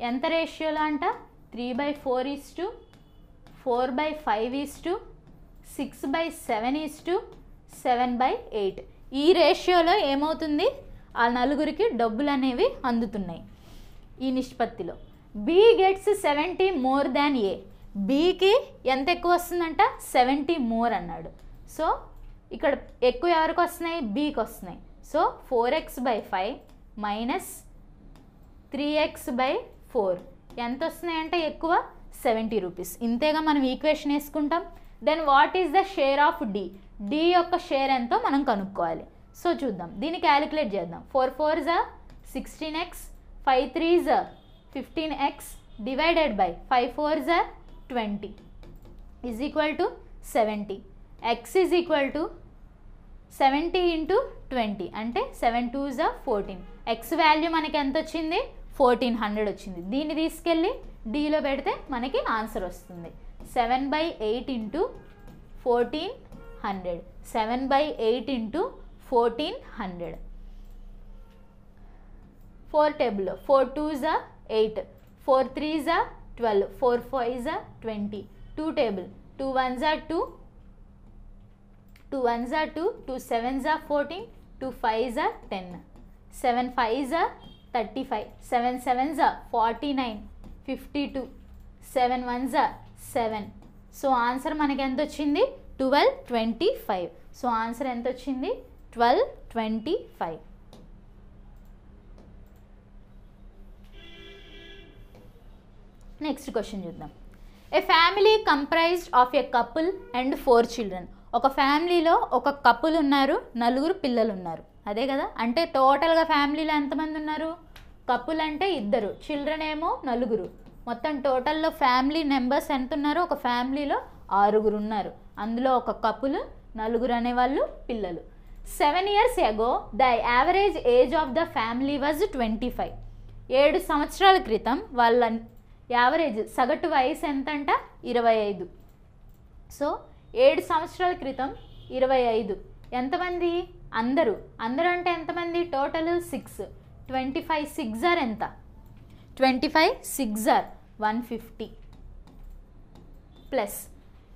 ఎంత రేషియోలో అంట, 3/4 4/5 6/7 7/8. ఈ రేషియోలో ఏమవుతుంది, ఆ నలుగురికి డబ్బులు అనేవి అందుతున్నాయి ఈ నిష్పత్తిలో. బి గెట్స్ 70 మోర్ దాన్ ఏ. బికి ఎంత ఎక్కువ వస్తుందంట, 70 మోర్ అన్నాడు. సో ఇక్కడ ఎక్కువ ఎవరికి వస్తున్నాయి, బికి వస్తున్నాయి. సో 4x/5 మైనస్ 3x/4 ఎంత వస్తున్నాయంటే ఎక్కువ, 70 రూపీస్. ఇంతేగా మనం ఈక్వేషన్ వేసుకుంటాం. Then what is the share of D, D యొక్క షేర్ ఎంతో మనం కనుక్కోవాలి. సో చూద్దాం, దీన్ని క్యాలిక్యులేట్ చేద్దాం. 4 4s 16x, 5 3s 15x divided by 5 4s 20 is equal to 70. x is equal to 70 into 20 అంటే 7 2s 14. x వాల్యూ మనకి ఎంత వచ్చింది, 1400 వచ్చింది. దీన్ని తీసుకెళ్ళి డీలో పెడితే మనకి ఆన్సర్ వస్తుంది. 7/8 ఇంటూ 1400. 7/8 ఇంటూ 1400. 4 టేబుల్లో 4 2s are 8, 4 3s are 12, 4 5s are 20. 2 table 2 1s are 2, 2 1s are 2, 2 7s are 14, 2 5s are 10, 7 5s are 35, 7 7s are 49, 52, 7 1s are 7. So answer మనకి ఎంత వచ్చింది? 1225. సో ఆన్సర్ ఎంత వచ్చింది? 1225. నెక్స్ట్ క్వశ్చన్ చూద్దాం. A family comprised of a couple and 4 children. ఒక ఫ్యామిలీలో ఒక couple ఉన్నారు, 4 పిల్లలు ఉన్నారు. అదే కదా, అంటే టోటల్గా ఫ్యామిలీలో ఎంతమంది ఉన్నారు? కపుల్ అంటే 2, చిల్డ్రన్ ఏమో 4. మొత్తం టోటల్లో ఫ్యామిలీ మెంబర్స్ ఎంత ఉన్నారు? ఒక ఫ్యామిలీలో 6 ఉన్నారు. అందులో ఒక కపుల్, 4 అనేవాళ్ళు పిల్లలు. 7 years ago the average age of the family was 25. 7 సంవత్సరాల క్రితం వాళ్ళ యావరేజ్ సగటు వయసు ఎంతంట? 25. సో 7 సంవత్సరాల క్రితం 25. ఎంతమంది? అందరూ. అందరూ అంటే ఎంతమంది? టోటల్ 6. 25 6 ఆర్ ఎంత? 25 6 ఆర్ 150 ప్లస్.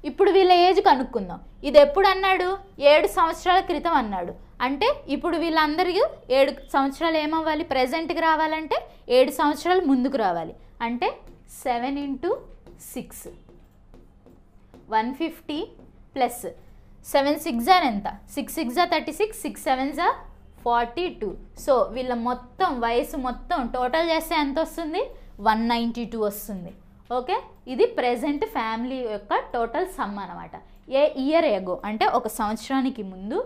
ఇప్పుడు వీళ్ళ ఏజ్ కనుక్కుందాం. ఇది ఎప్పుడు అన్నాడు? 7 సంవత్సరాల క్రితం అన్నాడు. అంటే ఇప్పుడు వీళ్ళందరికీ 7 సంవత్సరాలు ఏమవ్వాలి? ప్రజెంట్కి రావాలంటే 7 సంవత్సరాలు ముందుకు రావాలి. అంటే 7 × 6 150 ప్లస్ 7 6 ఆర్ ఎంత? 6 6 ఆర్ 36, 6 7s ఆర్ 42. సో వీళ్ళ మొత్తం వయసు మొత్తం టోటల్ చేస్తే ఎంత వస్తుంది? 192 వస్తుంది. ఓకే, ఇది ప్రెజెంట్ ఫ్యామిలీ యొక్క టోటల్ సమ్ అనమాట. ఏ ఇయర్ ఎగో అంటే ఒక సంవత్సరానికి ముందు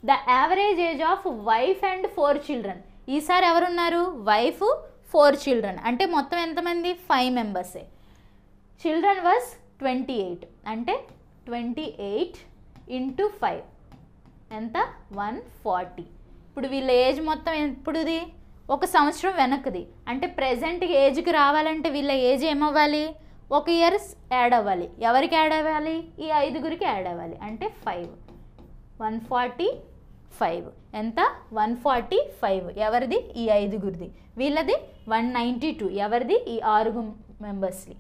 the average age of wife and 4 children. ఈసారి ఎవరున్నారు? Wife 4 children. అంటే మొత్తం ఎంతమంది? 5 మెంబర్సే. Children was 28. అంటే 28 × 5 ఎంత? 140. ఇప్పుడు వీళ్ళ ఏజ్ మొత్తం ఎప్పుడుది? ఒక సంవత్సరం వెనక్ది. అంటే ప్రెజెంట్ ఏజ్కి రావాలంటే వీళ్ళ ఏజ్ ఏమవ్వాలి? 1 ఇయర్ యాడ్ అవ్వాలి. ఎవరికి యాడ్ అవ్వాలి? ఈ 5గురికి యాడ్ అవ్వాలి. అంటే 5. 145 ఎంత? 145. ఎవరిది? ఈ 5గురిది. వీళ్ళది 192. ఎవరిది? ఈ 6 మెంబర్స్ది,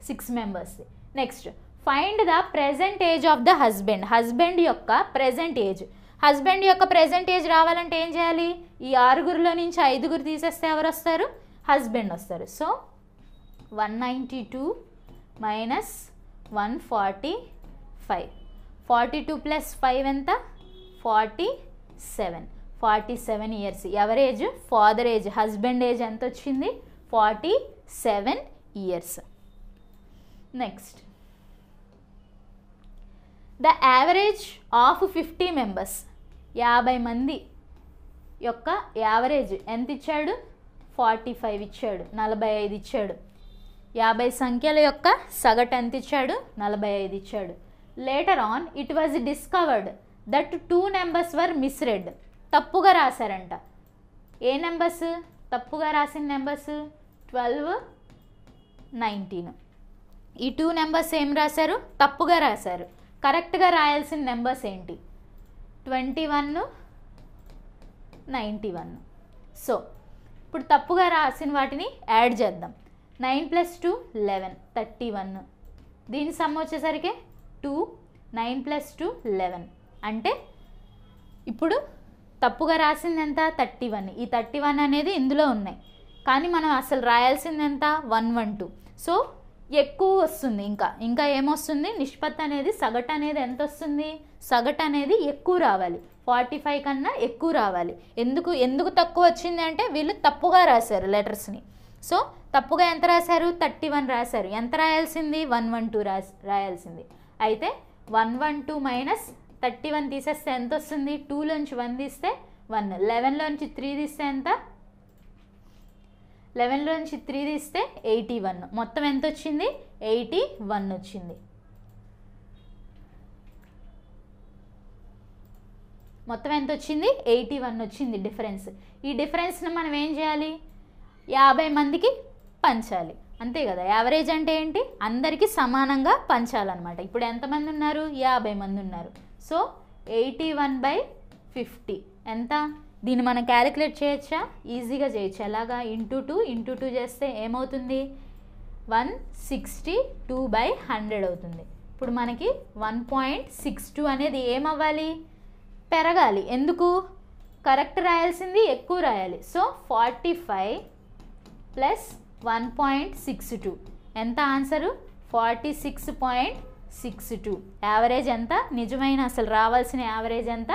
6 మెంబర్స్ది. Next find the present age of the husband. Husband యొక్క ప్రెజెంట్ ఏజ్. హస్బెండ్ యొక్క ప్రెజెంట్ ఏజ్ రావాలంటే ఏం చేయాలి? ఈ 6గురిలో నుంచి 5గురు తీసేస్తే ఎవరు వస్తారు? హస్బెండ్ వస్తారు. So 192 minus 145. 42 ప్లస్ 5 ఎంత? 47. 47 ఇయర్స్. ఎవరి age? Father age. Husband age ఎంత వచ్చింది? 47 years. Next the average of 50 members. 50 మంది యొక్క యావరేజ్ ఎంత ఇచ్చాడు? 45 ఇచ్చాడు. 45 ఇచ్చాడు. 50 సంఖ్యల యొక్క సగటు ఎంత ఇచ్చాడు? 45 ఇచ్చాడు. Later on it was discovered that 2 numbers were misread. తప్పుగా రాశారంట. ఏ నెంబర్స్ తప్పుగా రాసిన నెంబర్స్? 12 19. ఈ 2 నెంబర్స్ ఏం రాశారు? తప్పుగా రాశారు. కరెక్ట్గా రాయాల్సిన నెంబర్స్ ఏంటి? 21 91. సో ఇప్పుడు తప్పుగా రాసిన వాటిని యాడ్ చేద్దాం. 9 + 2 11 31. దీని సమ్ వచ్చేసరికి 2. 9 + 2 11. అంటే ఇప్పుడు తప్పుగా రాసింది ఎంత? 31. ఈ 31 అనేది ఇందులో ఉన్నాయి, కానీ మనం అసలు రాయాల్సింది ఎంత? 112. సో ఎక్కువ వస్తుంది. ఇంకా ఏమొస్తుంది? నిష్పత్తి అనేది, సగటు అనేది ఎంత వస్తుంది? సగటు అనేది ఎక్కువ రావాలి. 45 కన్నా ఎక్కువ రావాలి. ఎందుకు తక్కువ వచ్చింది అంటే వీళ్ళు తప్పుగా రాశారు లెటర్స్ని. సో తప్పుగా ఎంత రాశారు? 31 రాశారు. ఎంత రాయాల్సింది? 112 రాయాల్సింది. అయితే 112 మైనస్ 31 తీసేస్తే ఎంత వస్తుంది? 2లోంచి 1 తీస్తే 1. 11లోంచి 3 తీస్తే ఎంత? 11లోంచి 3 తీస్తే 81. మొత్తం ఎంత వచ్చింది? 81 వచ్చింది. మొత్తం ఎంత వచ్చింది? 81 వచ్చింది డిఫరెన్స్. ఈ డిఫరెన్స్ని మనం ఏం చేయాలి? 50 మందికి పంచాలి. అంతే కదా. యావరేజ్ అంటే ఏంటి, అందరికీ సమానంగా పంచాలన్నమాట. ఇప్పుడు ఎంతమంది ఉన్నారు, 50 మంది ఉన్నారు. సో 81/50 ఎంత, దీన్ని మనం క్యాలిక్యులేట్ చేయొచ్చా, ఈజీగా చేయొచ్చు. ఎలాగా, ఇంటూ 2 చేస్తే ఏమవుతుంది, 162/100 అవుతుంది. ఇప్పుడు మనకి 1.62 అనేది ఏమవ్వాలి, పెరగాలి. ఎందుకు, కరెక్ట్ రాయాల్సింది ఎక్కువ రాయాలి. సో 45 + 1.62 ఎంత ఆన్సరు, 46.62. యావరేజ్ ఎంత, నిజమైన అసలు రావాల్సిన యావరేజ్ ఎంత,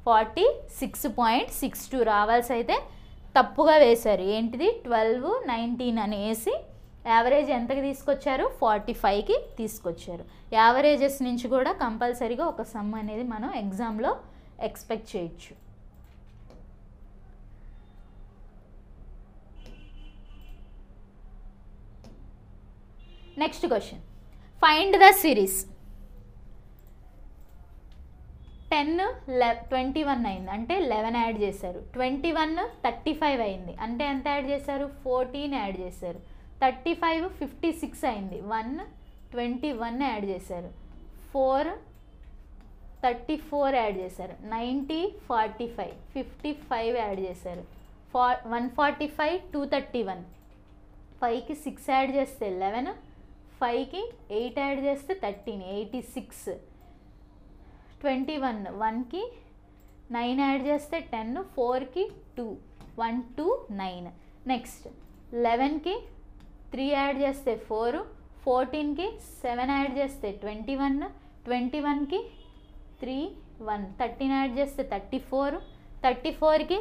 46.62 రావాల్సి అయితే తప్పుగా వేశారు. ఏంటిది, 12, 19 అని వేసి యావరేజ్ ఎంతకి తీసుకొచ్చారు, 45కి తీసుకొచ్చారు. యావరేజెస్ నుంచి కూడా కంపల్సరీగా ఒక సమ్ అనేది మనం ఎగ్జామ్లో ఎక్స్పెక్ట్ చేయొచ్చు. Next question, find the series. 10 21 అయింది అంటే 11 యాడ్ చేశారు. 21 35 అయింది అంటే ఎంత యాడ్ చేశారు, 14 యాడ్ చేశారు. 35 56 అయింది, 21 యాడ్ చేశారు. 4 34 యాడ్ చేశారు. 90 45 55 యాడ్ చేశారు. 145 231. 5కి 6 యాడ్ చేస్తే 11, 5కి 8 యాడ్ చేస్తే 13 86. 21 1కి 9 యాడ్ చేస్తే 10, 4కి 2 1 2 9. నెక్స్ట్ 11కి 3 యాడ్ చేస్తే 4, 14కి 7 యాడ్ చేస్తే 21, 21కి 3 1 13 యాడ్ చేస్తే 34, 34కి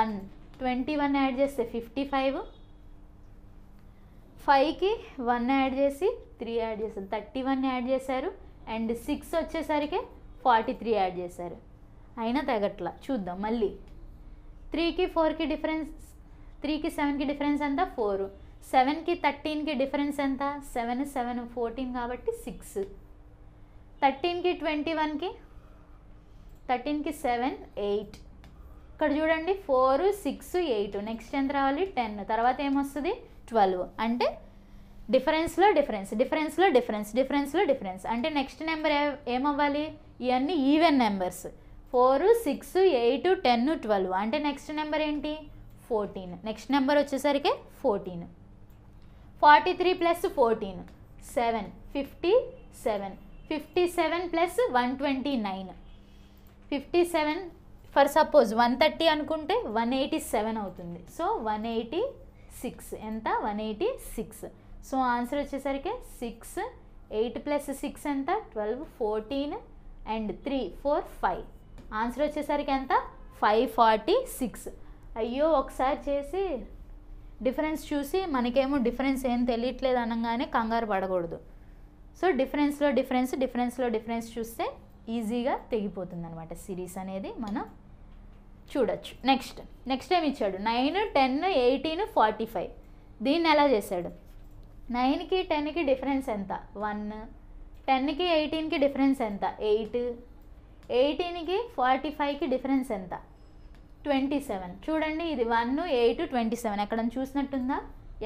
1 21 యాడ్ చేస్తే 55, 5కి 1 యాడ్ చేసి 3 యాడ్ చేశారు, 31 యాడ్ చేశారు. అండ్ 6 వచ్చేసరికి 43 యాడ్ చేశారు. అయినా తగ్గట్లా, చూద్దాం మళ్ళీ. 3కి 4కి డిఫరెన్స్, 3కి 7కి డిఫరెన్స్ ఎంత, 4. 7కి 13కి డిఫరెన్స్ ఎంత, 7 7 14 కాబట్టి 6. 13కి 21కి, 13కి 7 8. ఇక్కడ చూడండి 4 6 8. నెక్స్ట్ ఎంత రావాలి, 10. తర్వాత ఏమొస్తుంది, 12. అంటే డిఫరెన్స్లో డిఫరెన్స్, డిఫరెన్స్లో డిఫరెన్స్, డిఫరెన్స్లో డిఫరెన్స్. అంటే నెక్స్ట్ నెంబర్ ఏమవ్వాలి, ఇవన్నీ ఈవెన్ నెంబర్స్. 4 6 8 10 12. అంటే నెక్స్ట్ నెంబర్ ఏంటి, 14. నెక్స్ట్ నెంబర్ వచ్చేసరికి 14. 43 + 14 7 57. 57 + 129. 57 ఫర్ సపోజ్ 130 అనుకుంటే 187 అవుతుంది. సో 186 ఎంత, 186. సో ఆన్సర్ వచ్చేసరికి 6. 8 + 6 ఎంత, 12 14 అండ్ 3 4 5. ఆన్సర్ వచ్చేసరికి ఎంత, 546. అయ్యో ఒకసారి చేసి డిఫరెన్స్ చూసి మనకేమో డిఫరెన్స్ ఏం తెలియట్లేదు అనగానే కంగారు పడకూడదు. సో డిఫరెన్స్లో డిఫరెన్స్, డిఫరెన్స్లో డిఫరెన్స్ చూస్తే ఈజీగా తెగిపోతుంది అనమాట సిరీస్ అనేది మనం చూడొచ్చు. నెక్స్ట్ ఏమి ఇచ్చాడు, 9 10 18 45. దీన్ని ఎలా చేశాడు, 9కి 10కి డిఫరెన్స్ ఎంత, 1. 10కి 18కి డిఫరెన్స్ ఎంత, 8. 18కి 45కి డిఫరెన్స్ ఎంత, 27. చూడండి ఇది 1 8 27 ఎక్కడ చూసినట్టుందా,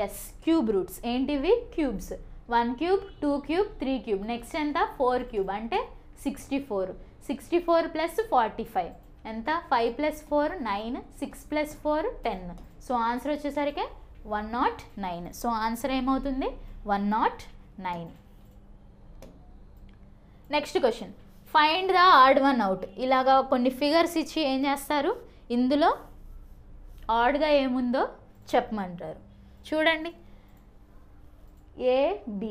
ఎస్. క్యూబ్ రూట్స్ ఏంటివి, cubes. 1 cube 2 cube 3 cube. Next ఎంత, 4 క్యూబ్ అంటే 64. 64 + 45 ఎంత, 5 + 4 9, 6 + 4 10. సో ఆన్సర్ వచ్చేసరికి 109. సో ఆన్సర్ ఏమవుతుంది, 109. Next question, find the odd one out. ఇలాగా కొన్ని ఫిగర్స్ ఇచ్చి ఏం చేస్తారు, ఇందులో ఆడ్గా ఏముందో చెప్పమంటారు. చూడండి AB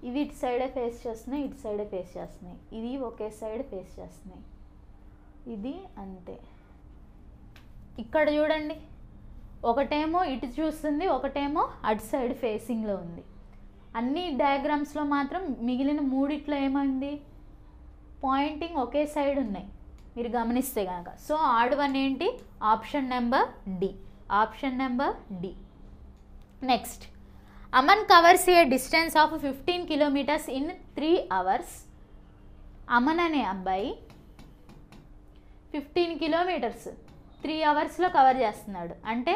ఇవి ఇటు సైడే ఫేస్ చేస్తున్నాయి, ఇటు సైడే ఫేస్ చేస్తున్నాయి. ఇది ఒకే సైడ్ ఫేస్ చేస్తున్నాయి, ఇది అంతే. ఇక్కడ చూడండి ఒకటేమో ఇటు చూస్తుంది, ఒకటేమో అటు సైడ్ ఫేసింగ్లో ఉంది. అన్ని డయాగ్రామ్స్లో మాత్రం మిగిలిన మూడిట్లో ఏమైంది, పాయింటింగ్ ఒకే సైడ్ ఉన్నాయి మీరు గమనిస్తే కనుక. సో ఆడ్ వన్ ఏంటి, option number D, option number D. Next, Aman covers a distance of 15 kilometers in 3 hours. Aman అనే అబ్బాయి 15 kilometers 3 hours కవర్ చేస్తున్నాడు. అంటే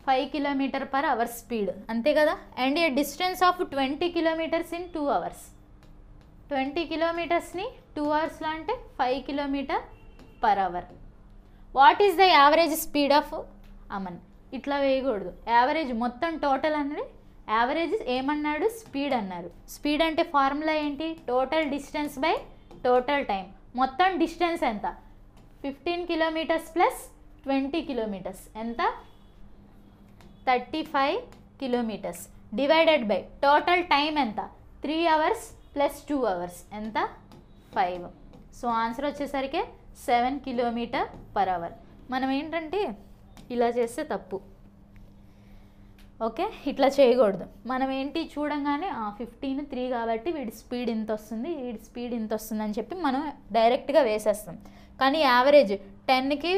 5 km/h స్పీడ్, అంతే కదా. And A distance of 20 km in 2 hours. 20 కిలోమీటర్స్ని 2 అవర్స్లో అంటే 5 km/h. What is the average speed of Aman? ఇట్లా వేయకూడదు. యావరేజ్ మొత్తం టోటల్ అనేది యావరేజ్ ఏమన్నాడు? స్పీడ్ అన్నారు. స్పీడ్ అంటే ఫార్ములా ఏంటి? Total distance by total time. మొత్తం డిస్టెన్స్ ఎంత? 15 km ప్లస్ 20 km ఎంత? 35 km divided by total time ఎంత? 3 hours ప్లస్ 2 hours ఎంత? 5. సో ఆన్సర్ వచ్చేసరికి 7 km/h. మనం ఏంటంటే ఇలా చేస్తే తప్పు. ఓకే, ఇట్లా చేయకూడదు. మనం ఏంటి చూడంగానే 15 3 కాబట్టి వీడి స్పీడ్ ఇంత వస్తుంది, వీడి స్పీడ్ ఇంత వస్తుంది అని చెప్పి మనం డైరెక్ట్గా వేసేస్తాం. కానీ యావరేజ్ 10కి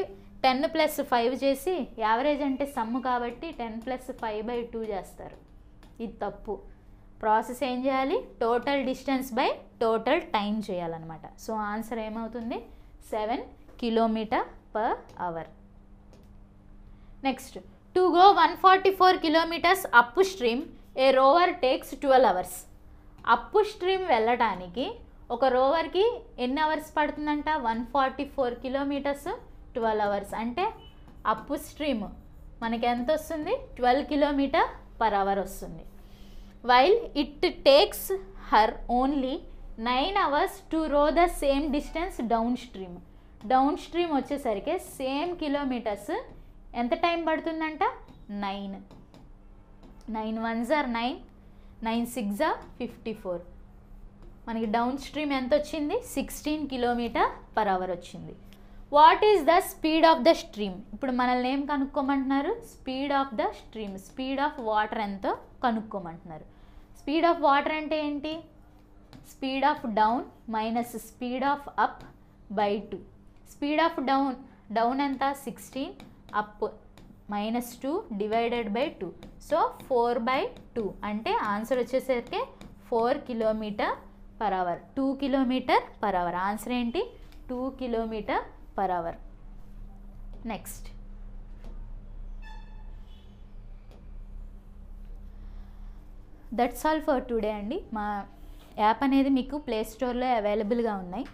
10 + 5 చేసి యావరేజ్ అంటే సమ్ కాబట్టి 10 + 5/2 చేస్తారు. ఇది తప్పు. ప్రాసెస్ ఏం చేయాలి? Total distance by total time చేయాలన్నమాట. సో ఆన్సర్ ఏమవుతుంది? 7 km/h. Next, to go 144 km up stream A rover takes 12 hours. Up stream వెళ్ళటానికి ఒక రోవర్కి ఎన్ని అవర్స్ పడుతుందంట? 144 km 12 hours. అంటే అప్ స్ట్రీమ్ మనకి ఎంత వస్తుంది? 12 km/h వస్తుంది. While it takes her only 9 hours to రో the same distance down stream. Down stream వచ్చేసరికి సేమ్ కిలోమీటర్స్ ఎంత టైం పడుతుందంట? 9. 9 1s are 9, 9 6s are 54. మనకి డౌన్ స్ట్రీమ్ ఎంత వచ్చింది? 16 km/h వచ్చింది. What is the speed of the stream? ఇప్పుడు మనల్ని ఏం కనుక్కోమంటున్నారు? Speed of the stream, speed of water ఎంతో కనుక్కోమంటున్నారు. స్పీడ్ ఆఫ్ వాటర్ అంటే ఏంటి? Speed of down minus speed of up by 2. Speed of down ఎంత? 16, అప్ -2 డివైడెడ్ బై 2. సో 4/2 అంటే ఆన్సర్ వచ్చేసరికి 4 km/h. 2 km/h. ఆన్సర్ ఏంటి? 2 km/h. Next, that's all for today అండి. మా యాప్ అనేది మీకు ప్లే స్టోర్లో అవైలబుల్గా ఉన్నాయి.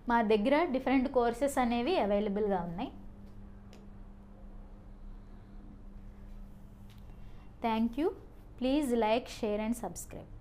మా దగ్గర డిఫరెంట్ కోర్సెస్ అనేవి అవైలబుల్గా ఉన్నాయి. Thank you. Please like, share and subscribe.